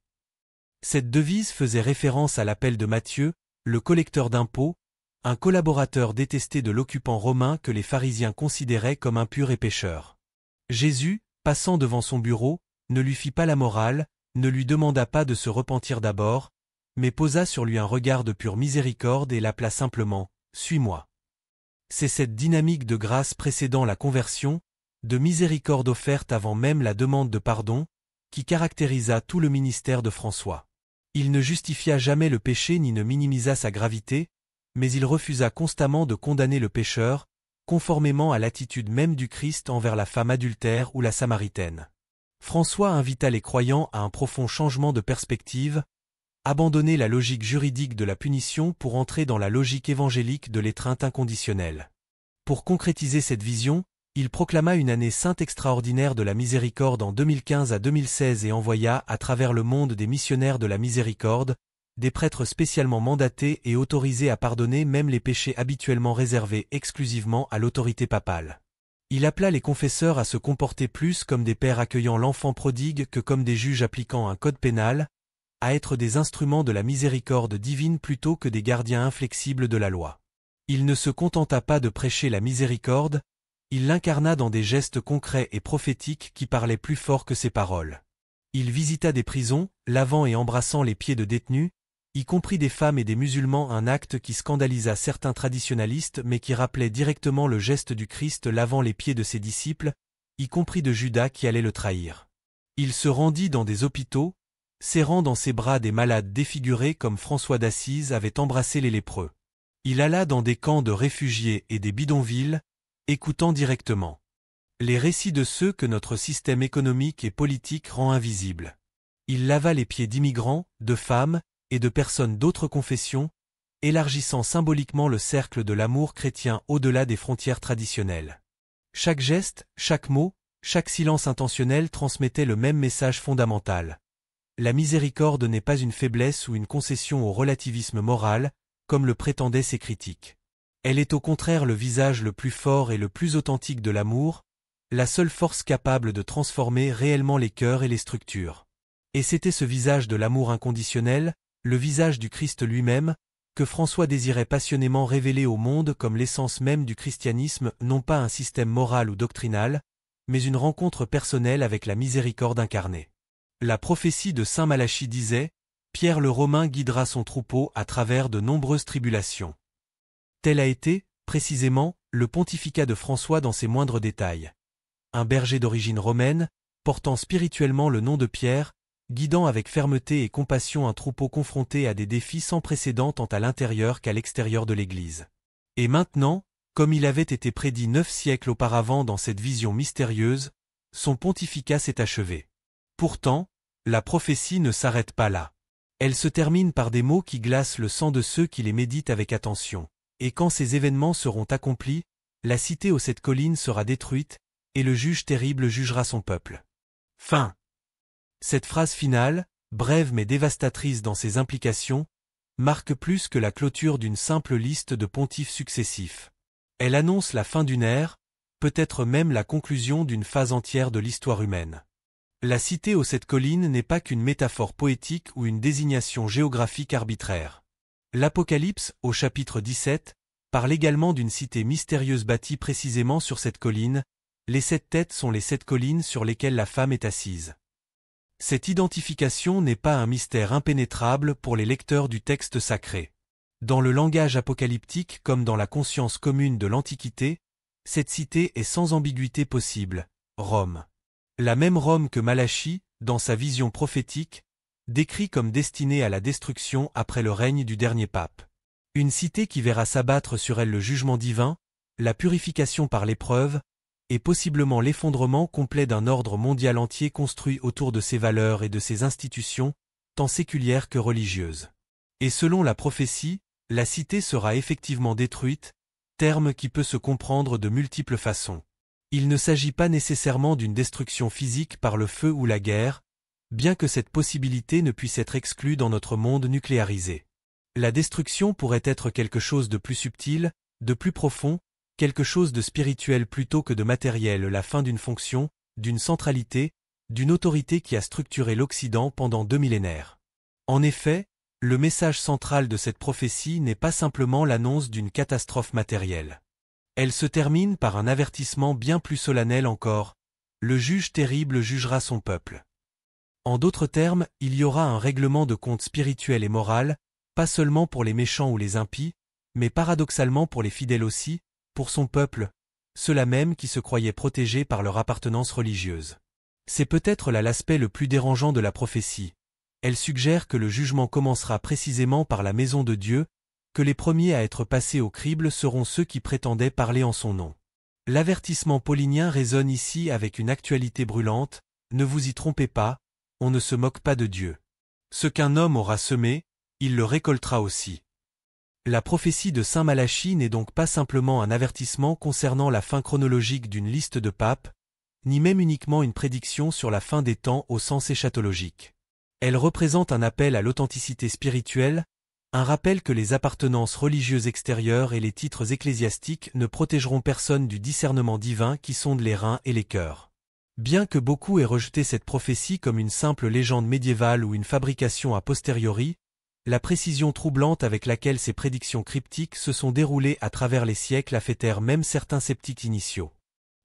Cette devise faisait référence à l'appel de Matthieu, le collecteur d'impôts, un collaborateur détesté de l'occupant romain que les pharisiens considéraient comme impur et pécheur. Jésus, passant devant son bureau, ne lui fit pas la morale, ne lui demanda pas de se repentir d'abord, mais posa sur lui un regard de pure miséricorde et l'appela simplement « Suis-moi ». C'est cette dynamique de grâce précédant la conversion, de miséricorde offerte avant même la demande de pardon, qui caractérisa tout le ministère de François. Il ne justifia jamais le péché ni ne minimisa sa gravité, mais il refusa constamment de condamner le pécheur, conformément à l'attitude même du Christ envers la femme adultère ou la Samaritaine. François invita les croyants à un profond changement de perspective, abandonner la logique juridique de la punition pour entrer dans la logique évangélique de l'étreinte inconditionnelle. Pour concrétiser cette vision, il proclama une année sainte extraordinaire de la miséricorde en 2015 à 2016 et envoya à travers le monde des missionnaires de la miséricorde, des prêtres spécialement mandatés et autorisés à pardonner même les péchés habituellement réservés exclusivement à l'autorité papale. Il appela les confesseurs à se comporter plus comme des pères accueillant l'enfant prodigue que comme des juges appliquant un code pénal, à être des instruments de la miséricorde divine plutôt que des gardiens inflexibles de la loi. Il ne se contenta pas de prêcher la miséricorde, il l'incarna dans des gestes concrets et prophétiques qui parlaient plus fort que ses paroles. Il visita des prisons, lavant et embrassant les pieds de détenus, y compris des femmes et des musulmans, un acte qui scandalisa certains traditionalistes mais qui rappelait directement le geste du Christ lavant les pieds de ses disciples, y compris de Judas qui allait le trahir. Il se rendit dans des hôpitaux, serrant dans ses bras des malades défigurés comme François d'Assise avait embrassé les lépreux. Il alla dans des camps de réfugiés et des bidonvilles, écoutant directement les récits de ceux que notre système économique et politique rend invisibles. Il lava les pieds d'immigrants, de femmes, et de personnes d'autres confessions, élargissant symboliquement le cercle de l'amour chrétien au-delà des frontières traditionnelles. Chaque geste, chaque mot, chaque silence intentionnel transmettait le même message fondamental. La miséricorde n'est pas une faiblesse ou une concession au relativisme moral, comme le prétendaient ses critiques. Elle est au contraire le visage le plus fort et le plus authentique de l'amour, la seule force capable de transformer réellement les cœurs et les structures. Et c'était ce visage de l'amour inconditionnel, le visage du Christ lui-même, que François désirait passionnément révéler au monde comme l'essence même du christianisme, non pas un système moral ou doctrinal, mais une rencontre personnelle avec la miséricorde incarnée. La prophétie de saint Malachie disait « Pierre le Romain guidera son troupeau à travers de nombreuses tribulations ». Tel a été, précisément, le pontificat de François dans ses moindres détails. Un berger d'origine romaine, portant spirituellement le nom de Pierre, guidant avec fermeté et compassion un troupeau confronté à des défis sans précédent tant à l'intérieur qu'à l'extérieur de l'Église. Et maintenant, comme il avait été prédit 9 siècles auparavant dans cette vision mystérieuse, son pontificat s'est achevé. Pourtant, la prophétie ne s'arrête pas là. Elle se termine par des mots qui glacent le sang de ceux qui les méditent avec attention. Et quand ces événements seront accomplis, la cité aux 7 collines sera détruite, et le juge terrible jugera son peuple. Fin. Cette phrase finale, brève mais dévastatrice dans ses implications, marque plus que la clôture d'une simple liste de pontifes successifs. Elle annonce la fin d'une ère, peut-être même la conclusion d'une phase entière de l'histoire humaine. La cité aux 7 collines n'est pas qu'une métaphore poétique ou une désignation géographique arbitraire. L'Apocalypse, au chapitre 17, parle également d'une cité mystérieuse bâtie précisément sur cette colline. Les 7 têtes sont les 7 collines sur lesquelles la femme est assise. Cette identification n'est pas un mystère impénétrable pour les lecteurs du texte sacré. Dans le langage apocalyptique comme dans la conscience commune de l'Antiquité, cette cité est sans ambiguïté possible, Rome. La même Rome que Malachie, dans sa vision prophétique, décrit comme destinée à la destruction après le règne du dernier pape. Une cité qui verra s'abattre sur elle le jugement divin, la purification par l'épreuve, et possiblement l'effondrement complet d'un ordre mondial entier construit autour de ses valeurs et de ses institutions, tant séculières que religieuses. Et selon la prophétie, la cité sera effectivement détruite, terme qui peut se comprendre de multiples façons. Il ne s'agit pas nécessairement d'une destruction physique par le feu ou la guerre, bien que cette possibilité ne puisse être exclue dans notre monde nucléarisé. La destruction pourrait être quelque chose de plus subtil, de plus profond, quelque chose de spirituel plutôt que de matériel, la fin d'une fonction, d'une centralité, d'une autorité qui a structuré l'Occident pendant 2 millénaires. En effet, le message central de cette prophétie n'est pas simplement l'annonce d'une catastrophe matérielle. Elle se termine par un avertissement bien plus solennel encore, le juge terrible jugera son peuple. En d'autres termes, il y aura un règlement de compte spirituel et moral, pas seulement pour les méchants ou les impies, mais paradoxalement pour les fidèles aussi, pour son peuple, ceux-là même qui se croyaient protégés par leur appartenance religieuse. C'est peut-être là l'aspect le plus dérangeant de la prophétie. Elle suggère que le jugement commencera précisément par la maison de Dieu, que les premiers à être passés au crible seront ceux qui prétendaient parler en son nom. L'avertissement paulinien résonne ici avec une actualité brûlante, ne vous y trompez pas, on ne se moque pas de Dieu. Ce qu'un homme aura semé, il le récoltera aussi. La prophétie de Saint Malachie n'est donc pas simplement un avertissement concernant la fin chronologique d'une liste de papes, ni même uniquement une prédiction sur la fin des temps au sens eschatologique. Elle représente un appel à l'authenticité spirituelle, un rappel que les appartenances religieuses extérieures et les titres ecclésiastiques ne protégeront personne du discernement divin qui sonde les reins et les cœurs. Bien que beaucoup aient rejeté cette prophétie comme une simple légende médiévale ou une fabrication a posteriori, la précision troublante avec laquelle ces prédictions cryptiques se sont déroulées à travers les siècles a fait taire même certains sceptiques initiaux.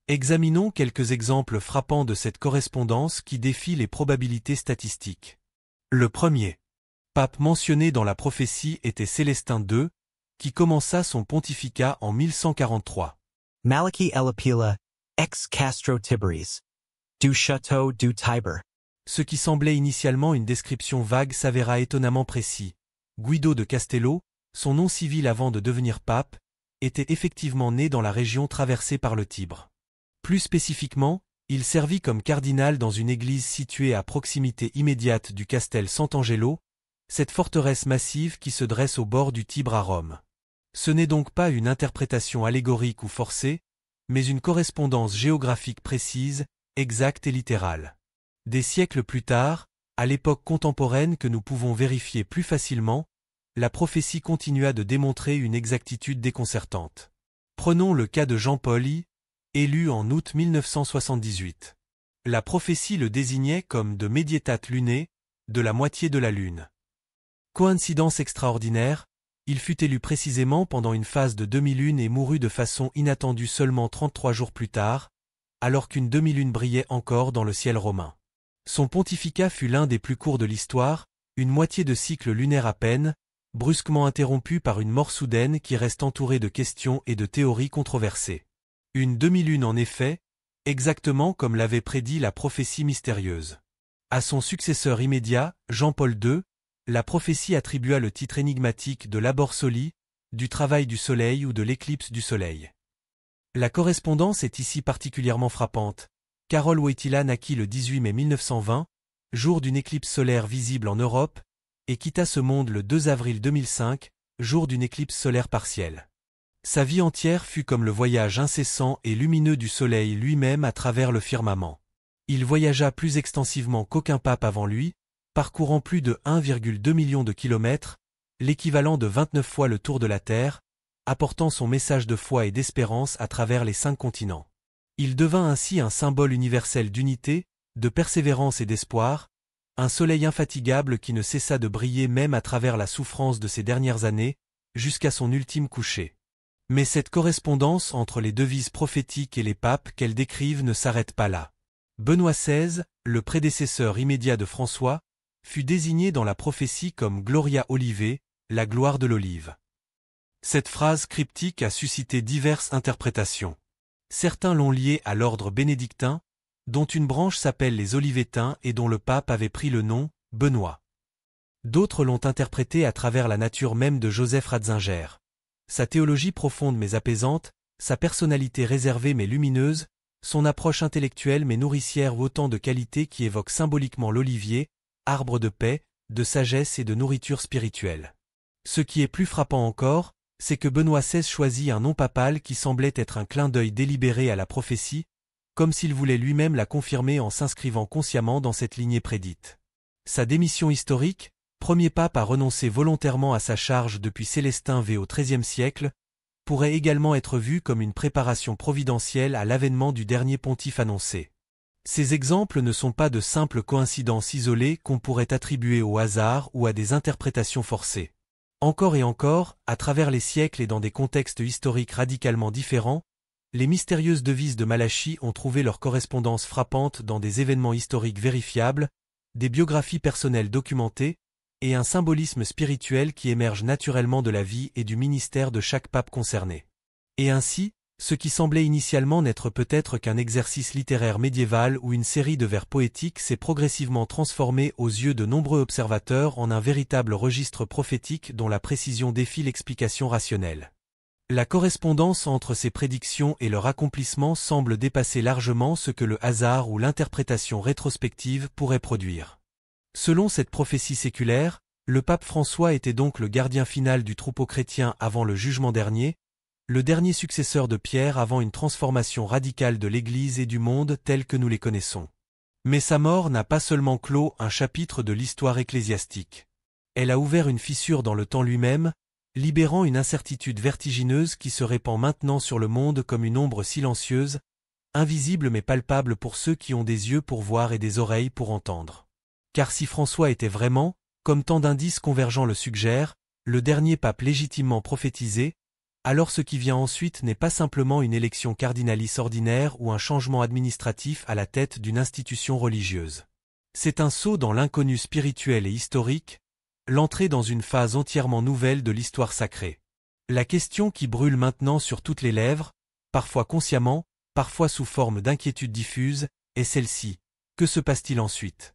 Examinons quelques exemples frappants de cette correspondance qui défie les probabilités statistiques. Le premier pape mentionné dans la prophétie était Célestin II, qui commença son pontificat en 1143. Malachi Elapila, ex Castro Tiberis. Du château du Tiber. Ce qui semblait initialement une description vague s'avéra étonnamment précis. Guido de Castello, son nom civil avant de devenir pape, était effectivement né dans la région traversée par le Tibre. Plus spécifiquement, il servit comme cardinal dans une église située à proximité immédiate du Castel Sant'Angelo, cette forteresse massive qui se dresse au bord du Tibre à Rome. Ce n'est donc pas une interprétation allégorique ou forcée, mais une correspondance géographique précise, exacte et littérale. Des siècles plus tard, à l'époque contemporaine que nous pouvons vérifier plus facilement, la prophétie continua de démontrer une exactitude déconcertante. Prenons le cas de Jean Paul I, élu en août 1978. La prophétie le désignait comme de Medietate Lunae, de la moitié de la lune. Coïncidence extraordinaire, il fut élu précisément pendant une phase de demi-lune et mourut de façon inattendue seulement 33 jours plus tard, alors qu'une demi-lune brillait encore dans le ciel romain. Son pontificat fut l'un des plus courts de l'histoire, une moitié de cycle lunaire à peine, brusquement interrompu par une mort soudaine qui reste entourée de questions et de théories controversées. Une demi-lune en effet, exactement comme l'avait prédit la prophétie mystérieuse. À son successeur immédiat, Jean-Paul II, la prophétie attribua le titre énigmatique de Labor Soli, du travail du soleil ou de l'éclipse du soleil. La correspondance est ici particulièrement frappante. Karol Wojtyła naquit le 18 mai 1920, jour d'une éclipse solaire visible en Europe, et quitta ce monde le 2 avril 2005, jour d'une éclipse solaire partielle. Sa vie entière fut comme le voyage incessant et lumineux du soleil lui-même à travers le firmament. Il voyagea plus extensivement qu'aucun pape avant lui, parcourant plus de 1,2 million de kilomètres, l'équivalent de 29 fois le tour de la Terre, apportant son message de foi et d'espérance à travers les 5 continents. Il devint ainsi un symbole universel d'unité, de persévérance et d'espoir, un soleil infatigable qui ne cessa de briller même à travers la souffrance de ces dernières années, jusqu'à son ultime coucher. Mais cette correspondance entre les devises prophétiques et les papes qu'elles décrivent ne s'arrête pas là. Benoît XVI, le prédécesseur immédiat de François, fut désigné dans la prophétie comme Gloria Olivae, la gloire de l'olive. Cette phrase cryptique a suscité diverses interprétations. Certains l'ont liée à l'ordre bénédictin, dont une branche s'appelle les Olivétains et dont le pape avait pris le nom, Benoît. D'autres l'ont interprété à travers la nature même de Joseph Ratzinger. Sa théologie profonde mais apaisante, sa personnalité réservée mais lumineuse, son approche intellectuelle mais nourricière autant de qualités qui évoquent symboliquement l'olivier, arbre de paix, de sagesse et de nourriture spirituelle. Ce qui est plus frappant encore, c'est que Benoît XVI choisit un nom papal qui semblait être un clin d'œil délibéré à la prophétie, comme s'il voulait lui-même la confirmer en s'inscrivant consciemment dans cette lignée prédite. Sa démission historique, premier pape à renoncer volontairement à sa charge depuis Célestin V au XIIIe siècle, pourrait également être vue comme une préparation providentielle à l'avènement du dernier pontife annoncé. Ces exemples ne sont pas de simples coïncidences isolées qu'on pourrait attribuer au hasard ou à des interprétations forcées. Encore et encore, à travers les siècles et dans des contextes historiques radicalement différents, les mystérieuses devises de Malachie ont trouvé leur correspondance frappante dans des événements historiques vérifiables, des biographies personnelles documentées, et un symbolisme spirituel qui émerge naturellement de la vie et du ministère de chaque pape concerné. Et ainsi, ce qui semblait initialement n'être peut-être qu'un exercice littéraire médiéval ou une série de vers poétiques s'est progressivement transformé aux yeux de nombreux observateurs en un véritable registre prophétique dont la précision défie l'explication rationnelle. La correspondance entre ces prédictions et leur accomplissement semble dépasser largement ce que le hasard ou l'interprétation rétrospective pourraient produire. Selon cette prophétie séculaire, le pape François était donc le gardien final du troupeau chrétien avant le jugement dernier, le dernier successeur de Pierre avant une transformation radicale de l'Église et du monde tel que nous les connaissons. Mais sa mort n'a pas seulement clos un chapitre de l'histoire ecclésiastique. Elle a ouvert une fissure dans le temps lui-même, libérant une incertitude vertigineuse qui se répand maintenant sur le monde comme une ombre silencieuse, invisible mais palpable pour ceux qui ont des yeux pour voir et des oreilles pour entendre. Car si François était vraiment, comme tant d'indices convergents le suggèrent, le dernier pape légitimement prophétisé, alors ce qui vient ensuite n'est pas simplement une élection cardinalice ordinaire ou un changement administratif à la tête d'une institution religieuse. C'est un saut dans l'inconnu spirituel et historique, l'entrée dans une phase entièrement nouvelle de l'histoire sacrée. La question qui brûle maintenant sur toutes les lèvres, parfois consciemment, parfois sous forme d'inquiétude diffuse, est celle-ci. Que se passe-t-il ensuite?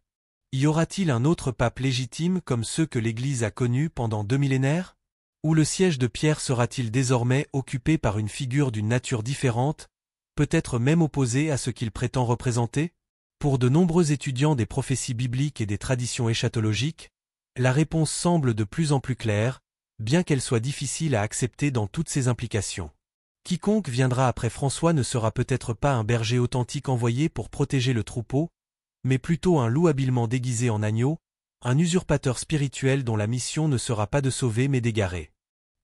Y aura-t-il un autre pape légitime comme ceux que l'Église a connus pendant 2 millénaires? Ou le siège de Pierre sera-t-il désormais occupé par une figure d'une nature différente, peut-être même opposée à ce qu'il prétend représenter? Pour de nombreux étudiants des prophéties bibliques et des traditions éschatologiques, la réponse semble de plus en plus claire, bien qu'elle soit difficile à accepter dans toutes ses implications. Quiconque viendra après François ne sera peut-être pas un berger authentique envoyé pour protéger le troupeau, mais plutôt un loup habilement déguisé en agneau, un usurpateur spirituel dont la mission ne sera pas de sauver mais d'égarer.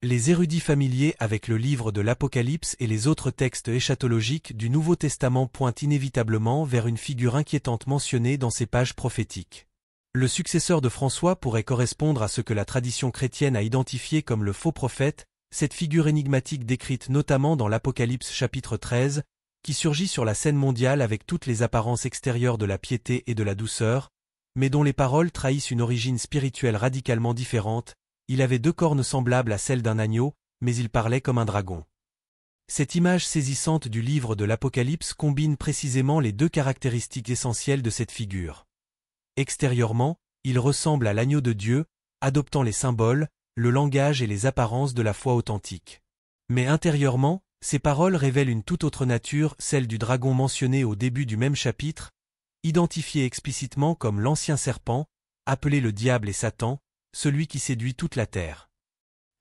Les érudits familiers avec le livre de l'Apocalypse et les autres textes éschatologiques du Nouveau Testament pointent inévitablement vers une figure inquiétante mentionnée dans ces pages prophétiques. Le successeur de François pourrait correspondre à ce que la tradition chrétienne a identifié comme le faux prophète, cette figure énigmatique décrite notamment dans l'Apocalypse chapitre 13, qui surgit sur la scène mondiale avec toutes les apparences extérieures de la piété et de la douceur, mais dont les paroles trahissent une origine spirituelle radicalement différente. Il avait 2 cornes semblables à celles d'un agneau, mais il parlait comme un dragon. Cette image saisissante du livre de l'Apocalypse combine précisément les 2 caractéristiques essentielles de cette figure. Extérieurement, il ressemble à l'agneau de Dieu, adoptant les symboles, le langage et les apparences de la foi authentique. Mais intérieurement, ces paroles révèlent une toute autre nature, celle du dragon mentionné au début du même chapitre, identifié explicitement comme l'ancien serpent, appelé le diable et Satan, celui qui séduit toute la terre.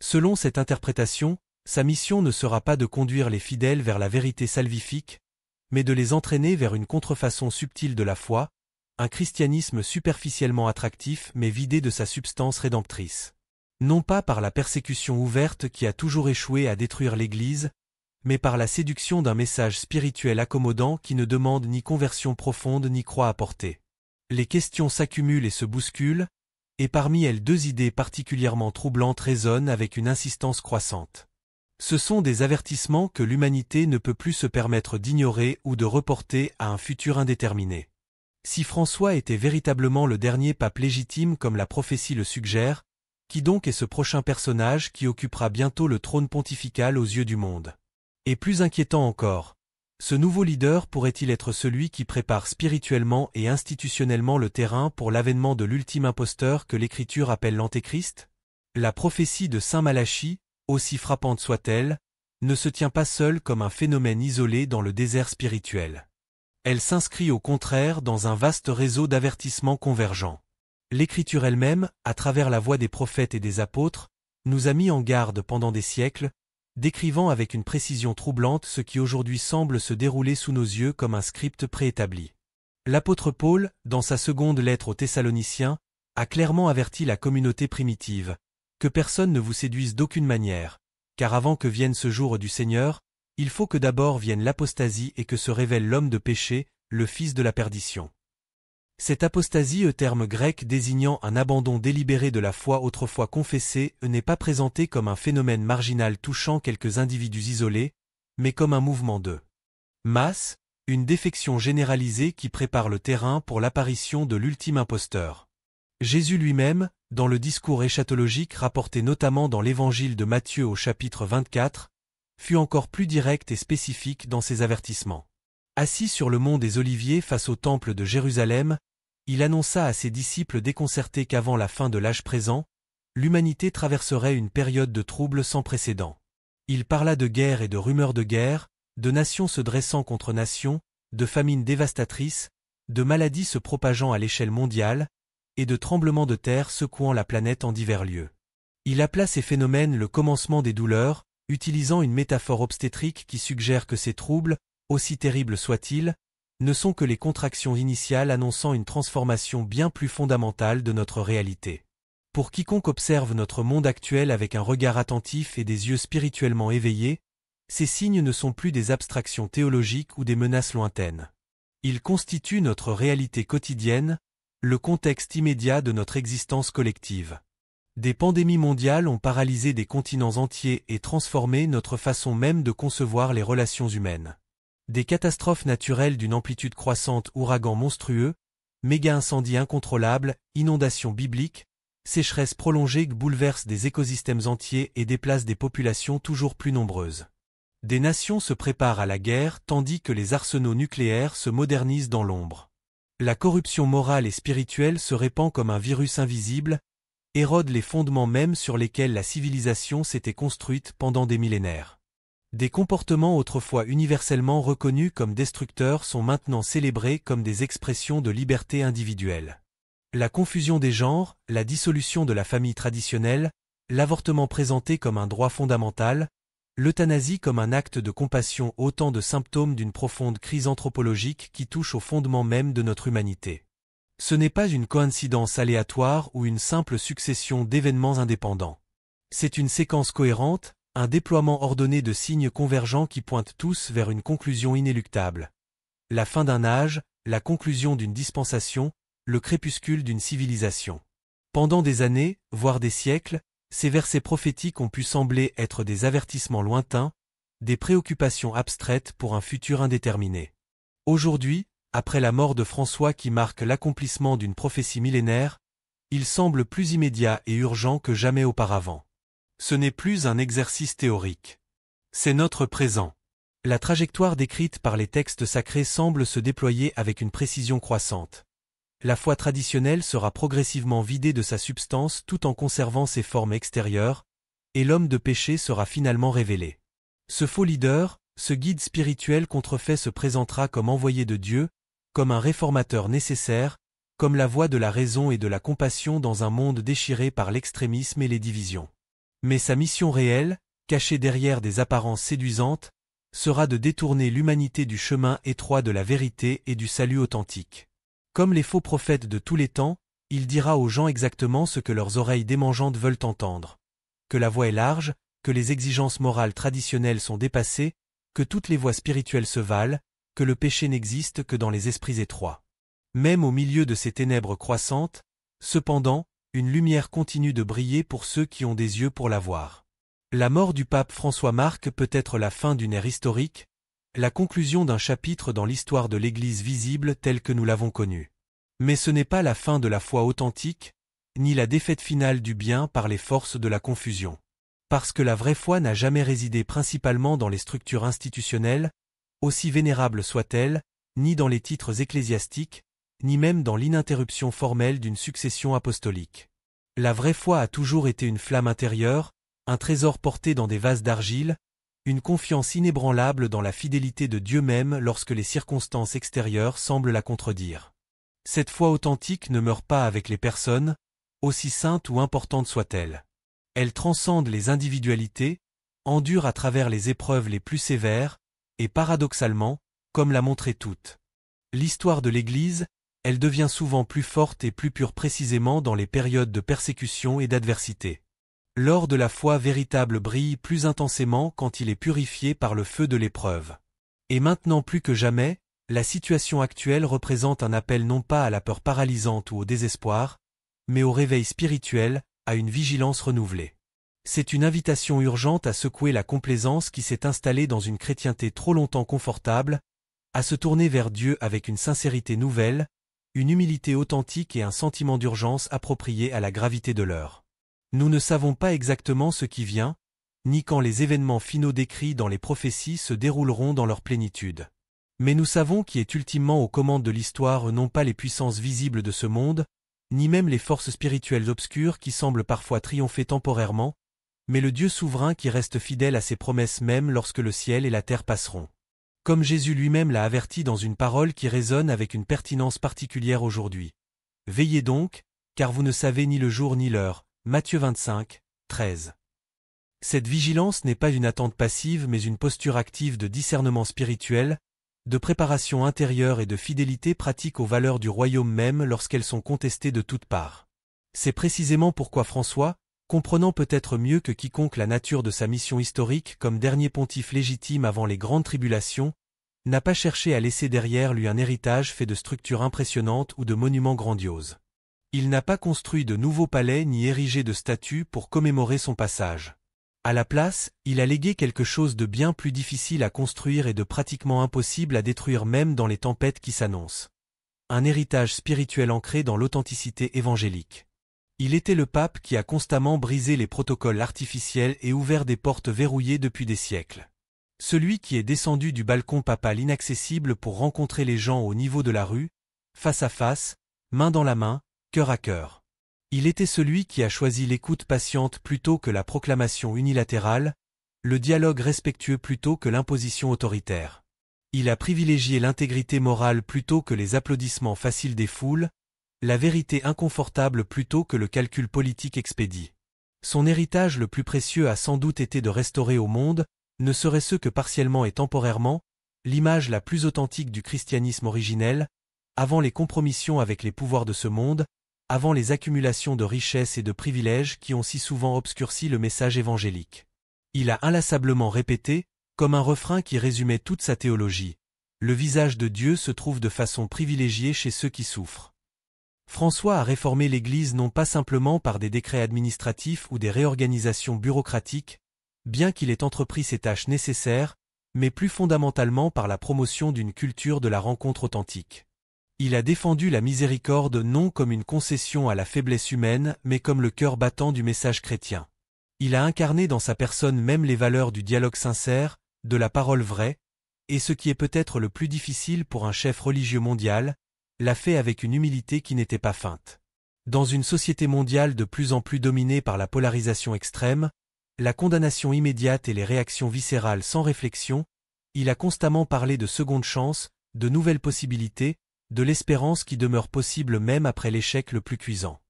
Selon cette interprétation, sa mission ne sera pas de conduire les fidèles vers la vérité salvifique, mais de les entraîner vers une contrefaçon subtile de la foi, un christianisme superficiellement attractif mais vidé de sa substance rédemptrice. Non pas par la persécution ouverte qui a toujours échoué à détruire l'Église, mais par la séduction d'un message spirituel accommodant qui ne demande ni conversion profonde ni croix apportée. Les questions s'accumulent et se bousculent, et parmi elles 2 idées particulièrement troublantes résonnent avec une insistance croissante. Ce sont des avertissements que l'humanité ne peut plus se permettre d'ignorer ou de reporter à un futur indéterminé. Si François était véritablement le dernier pape légitime comme la prophétie le suggère, qui donc est ce prochain personnage qui occupera bientôt le trône pontifical aux yeux du monde? Et plus inquiétant encore, ce nouveau leader pourrait-il être celui qui prépare spirituellement et institutionnellement le terrain pour l'avènement de l'ultime imposteur que l'Écriture appelle l'Antéchrist? La prophétie de saint Malachie, aussi frappante soit-elle, ne se tient pas seule comme un phénomène isolé dans le désert spirituel. Elle s'inscrit au contraire dans un vaste réseau d'avertissements convergents. L'Écriture elle-même, à travers la voix des prophètes et des apôtres, nous a mis en garde pendant des siècles, décrivant avec une précision troublante ce qui aujourd'hui semble se dérouler sous nos yeux comme un script préétabli. L'apôtre Paul, dans sa seconde lettre aux Thessaloniciens, a clairement averti la communauté primitive, que personne ne vous séduise d'aucune manière, car avant que vienne ce jour du Seigneur, il faut que d'abord vienne l'apostasie et que se révèle l'homme de péché, le fils de la perdition. Cette apostasie, terme grec désignant un abandon délibéré de la foi autrefois confessée, n'est pas présentée comme un phénomène marginal touchant quelques individus isolés, mais comme un mouvement de masse, une défection généralisée qui prépare le terrain pour l'apparition de l'ultime imposteur. Jésus lui-même, dans le discours eschatologique rapporté notamment dans l'évangile de Matthieu au chapitre 24, fut encore plus direct et spécifique dans ses avertissements. Assis sur le mont des Oliviers face au temple de Jérusalem, il annonça à ses disciples déconcertés qu'avant la fin de l'âge présent, l'humanité traverserait une période de troubles sans précédent. Il parla de guerre et de rumeurs de guerre, de nations se dressant contre nations, de famines dévastatrices, de maladies se propageant à l'échelle mondiale, et de tremblements de terre secouant la planète en divers lieux. Il appela ces phénomènes le commencement des douleurs, utilisant une métaphore obstétrique qui suggère que ces troubles, aussi terribles soient-ils, ne sont que les contractions initiales annonçant une transformation bien plus fondamentale de notre réalité. Pour quiconque observe notre monde actuel avec un regard attentif et des yeux spirituellement éveillés, ces signes ne sont plus des abstractions théologiques ou des menaces lointaines. Ils constituent notre réalité quotidienne, le contexte immédiat de notre existence collective. Des pandémies mondiales ont paralysé des continents entiers et transformé notre façon même de concevoir les relations humaines. Des catastrophes naturelles d'une amplitude croissante, ouragans monstrueux, méga-incendies incontrôlables, inondations bibliques, sécheresses prolongées bouleversent des écosystèmes entiers et déplacent des populations toujours plus nombreuses. Des nations se préparent à la guerre tandis que les arsenaux nucléaires se modernisent dans l'ombre. La corruption morale et spirituelle se répand comme un virus invisible, érode les fondements mêmes sur lesquels la civilisation s'était construite pendant des millénaires. Des comportements autrefois universellement reconnus comme destructeurs sont maintenant célébrés comme des expressions de liberté individuelle. La confusion des genres, la dissolution de la famille traditionnelle, l'avortement présenté comme un droit fondamental, l'euthanasie comme un acte de compassion, autant de symptômes d'une profonde crise anthropologique qui touche au fondement même de notre humanité. Ce n'est pas une coïncidence aléatoire ou une simple succession d'événements indépendants. C'est une séquence cohérente, un déploiement ordonné de signes convergents qui pointent tous vers une conclusion inéluctable. La fin d'un âge, la conclusion d'une dispensation, le crépuscule d'une civilisation. Pendant des années, voire des siècles, ces versets prophétiques ont pu sembler être des avertissements lointains, des préoccupations abstraites pour un futur indéterminé. Aujourd'hui, après la mort de François qui marque l'accomplissement d'une prophétie millénaire, il semble plus immédiat et urgent que jamais auparavant. Ce n'est plus un exercice théorique. C'est notre présent. La trajectoire décrite par les textes sacrés semble se déployer avec une précision croissante. La foi traditionnelle sera progressivement vidée de sa substance tout en conservant ses formes extérieures, et l'homme de péché sera finalement révélé. Ce faux leader, ce guide spirituel contrefait se présentera comme envoyé de Dieu, comme un réformateur nécessaire, comme la voix de la raison et de la compassion dans un monde déchiré par l'extrémisme et les divisions. Mais sa mission réelle, cachée derrière des apparences séduisantes, sera de détourner l'humanité du chemin étroit de la vérité et du salut authentique. Comme les faux prophètes de tous les temps, il dira aux gens exactement ce que leurs oreilles démangeantes veulent entendre. Que la voie est large, que les exigences morales traditionnelles sont dépassées, que toutes les voies spirituelles se valent, que le péché n'existe que dans les esprits étroits. Même au milieu de ces ténèbres croissantes, cependant, une lumière continue de briller pour ceux qui ont des yeux pour la voir. La mort du pape François marque peut-être la fin d'une ère historique, la conclusion d'un chapitre dans l'histoire de l'Église visible telle que nous l'avons connue. Mais ce n'est pas la fin de la foi authentique, ni la défaite finale du bien par les forces de la confusion. Parce que la vraie foi n'a jamais résidé principalement dans les structures institutionnelles, aussi vénérables soient-elles, ni dans les titres ecclésiastiques, ni même dans l'ininterruption formelle d'une succession apostolique. La vraie foi a toujours été une flamme intérieure, un trésor porté dans des vases d'argile, une confiance inébranlable dans la fidélité de Dieu même lorsque les circonstances extérieures semblent la contredire. Cette foi authentique ne meurt pas avec les personnes, aussi saintes ou importantes soient-elles. Elle transcende les individualités, endure à travers les épreuves les plus sévères, et paradoxalement, comme l'a montré toute l'histoire de l'Église, elle devient souvent plus forte et plus pure précisément dans les périodes de persécution et d'adversité. L'or de la foi véritable brille plus intensément quand il est purifié par le feu de l'épreuve. Et maintenant plus que jamais, la situation actuelle représente un appel non pas à la peur paralysante ou au désespoir, mais au réveil spirituel, à une vigilance renouvelée. C'est une invitation urgente à secouer la complaisance qui s'est installée dans une chrétienté trop longtemps confortable, à se tourner vers Dieu avec une sincérité nouvelle, une humilité authentique et un sentiment d'urgence approprié à la gravité de l'heure. Nous ne savons pas exactement ce qui vient, ni quand les événements finaux décrits dans les prophéties se dérouleront dans leur plénitude. Mais nous savons qui est ultimement aux commandes de l'histoire non pas les puissances visibles de ce monde, ni même les forces spirituelles obscures qui semblent parfois triompher temporairement, mais le Dieu souverain qui reste fidèle à ses promesses même lorsque le ciel et la terre passeront. Comme Jésus lui-même l'a averti dans une parole qui résonne avec une pertinence particulière aujourd'hui. Veillez donc, car vous ne savez ni le jour ni l'heure. Matthieu 25, 13. Cette vigilance n'est pas une attente passive mais une posture active de discernement spirituel, de préparation intérieure et de fidélité pratique aux valeurs du royaume même lorsqu'elles sont contestées de toutes parts. C'est précisément pourquoi François, comprenant peut-être mieux que quiconque la nature de sa mission historique comme dernier pontife légitime avant les grandes tribulations, n'a pas cherché à laisser derrière lui un héritage fait de structures impressionnantes ou de monuments grandioses. Il n'a pas construit de nouveaux palais ni érigé de statues pour commémorer son passage. À la place, il a légué quelque chose de bien plus difficile à construire et de pratiquement impossible à détruire même dans les tempêtes qui s'annoncent. Un héritage spirituel ancré dans l'authenticité évangélique. Il était le pape qui a constamment brisé les protocoles artificiels et ouvert des portes verrouillées depuis des siècles. Celui qui est descendu du balcon papal inaccessible pour rencontrer les gens au niveau de la rue, face à face, main dans la main, cœur à cœur. Il était celui qui a choisi l'écoute patiente plutôt que la proclamation unilatérale, le dialogue respectueux plutôt que l'imposition autoritaire. Il a privilégié l'intégrité morale plutôt que les applaudissements faciles des foules, la vérité inconfortable plutôt que le calcul politique expédié. Son héritage le plus précieux a sans doute été de restaurer au monde, ne serait-ce que partiellement et temporairement, l'image la plus authentique du christianisme originel, avant les compromissions avec les pouvoirs de ce monde, avant les accumulations de richesses et de privilèges qui ont si souvent obscurci le message évangélique. Il a inlassablement répété, comme un refrain qui résumait toute sa théologie, « Le visage de Dieu se trouve de façon privilégiée chez ceux qui souffrent ». François a réformé l'Église non pas simplement par des décrets administratifs ou des réorganisations bureaucratiques, bien qu'il ait entrepris ces tâches nécessaires, mais plus fondamentalement par la promotion d'une culture de la rencontre authentique. Il a défendu la miséricorde non comme une concession à la faiblesse humaine, mais comme le cœur battant du message chrétien. Il a incarné dans sa personne même les valeurs du dialogue sincère, de la parole vraie, et ce qui est peut-être le plus difficile pour un chef religieux mondial, l'a fait avec une humilité qui n'était pas feinte. Dans une société mondiale de plus en plus dominée par la polarisation extrême, la condamnation immédiate et les réactions viscérales sans réflexion, il a constamment parlé de seconde chance, de nouvelles possibilités, de l'espérance qui demeure possible même après l'échec le plus cuisant.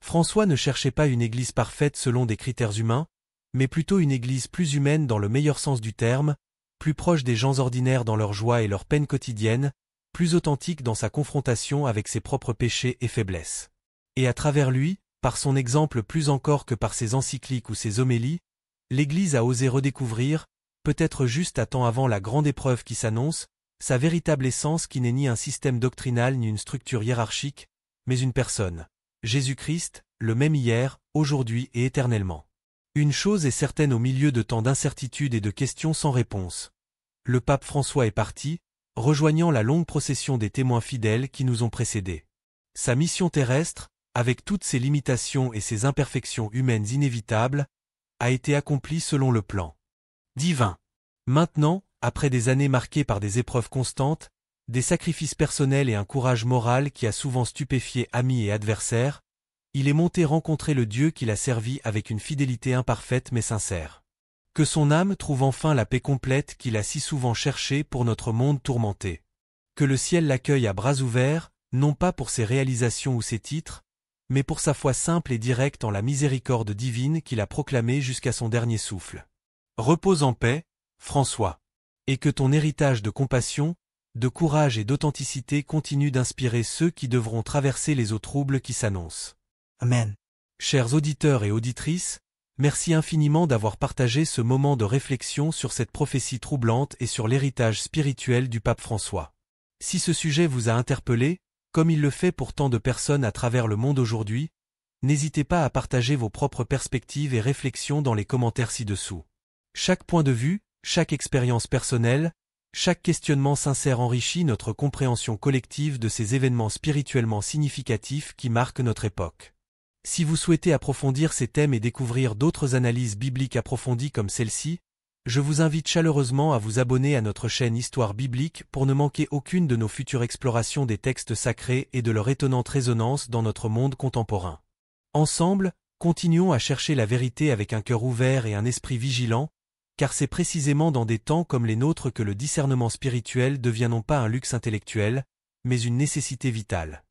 François ne cherchait pas une Église parfaite selon des critères humains, mais plutôt une Église plus humaine dans le meilleur sens du terme, plus proche des gens ordinaires dans leur joie et leurs peines quotidiennes, plus authentique dans sa confrontation avec ses propres péchés et faiblesses. Et à travers lui, par son exemple plus encore que par ses encycliques ou ses homélies, l'Église a osé redécouvrir, peut-être juste à temps avant la grande épreuve qui s'annonce, sa véritable essence qui n'est ni un système doctrinal ni une structure hiérarchique, mais une personne. Jésus-Christ, le même hier, aujourd'hui et éternellement. Une chose est certaine au milieu de tant d'incertitudes et de questions sans réponse. Le pape François est parti, rejoignant la longue procession des témoins fidèles qui nous ont précédés. Sa mission terrestre, avec toutes ses limitations et ses imperfections humaines inévitables, a été accomplie selon le plan divin. Maintenant, après des années marquées par des épreuves constantes, des sacrifices personnels et un courage moral qui a souvent stupéfié amis et adversaires, il est monté rencontrer le Dieu qu'il a servi avec une fidélité imparfaite mais sincère. Que son âme trouve enfin la paix complète qu'il a si souvent cherchée pour notre monde tourmenté. Que le ciel l'accueille à bras ouverts, non pas pour ses réalisations ou ses titres, mais pour sa foi simple et directe en la miséricorde divine qu'il a proclamée jusqu'à son dernier souffle. Repose en paix, François. Et que ton héritage de compassion, de courage et d'authenticité continue d'inspirer ceux qui devront traverser les eaux troubles qui s'annoncent. Amen. Chers auditeurs et auditrices, merci infiniment d'avoir partagé ce moment de réflexion sur cette prophétie troublante et sur l'héritage spirituel du pape François. Si ce sujet vous a interpellé, comme il le fait pour tant de personnes à travers le monde aujourd'hui, n'hésitez pas à partager vos propres perspectives et réflexions dans les commentaires ci-dessous. Chaque point de vue, chaque expérience personnelle, Chaque questionnement sincère enrichit notre compréhension collective de ces événements spirituellement significatifs qui marquent notre époque. Si vous souhaitez approfondir ces thèmes et découvrir d'autres analyses bibliques approfondies comme celle-ci, je vous invite chaleureusement à vous abonner à notre chaîne Histoire biblique pour ne manquer aucune de nos futures explorations des textes sacrés et de leur étonnante résonance dans notre monde contemporain. Ensemble, continuons à chercher la vérité avec un cœur ouvert et un esprit vigilant, car c'est précisément dans des temps comme les nôtres que le discernement spirituel devient non pas un luxe intellectuel, mais une nécessité vitale.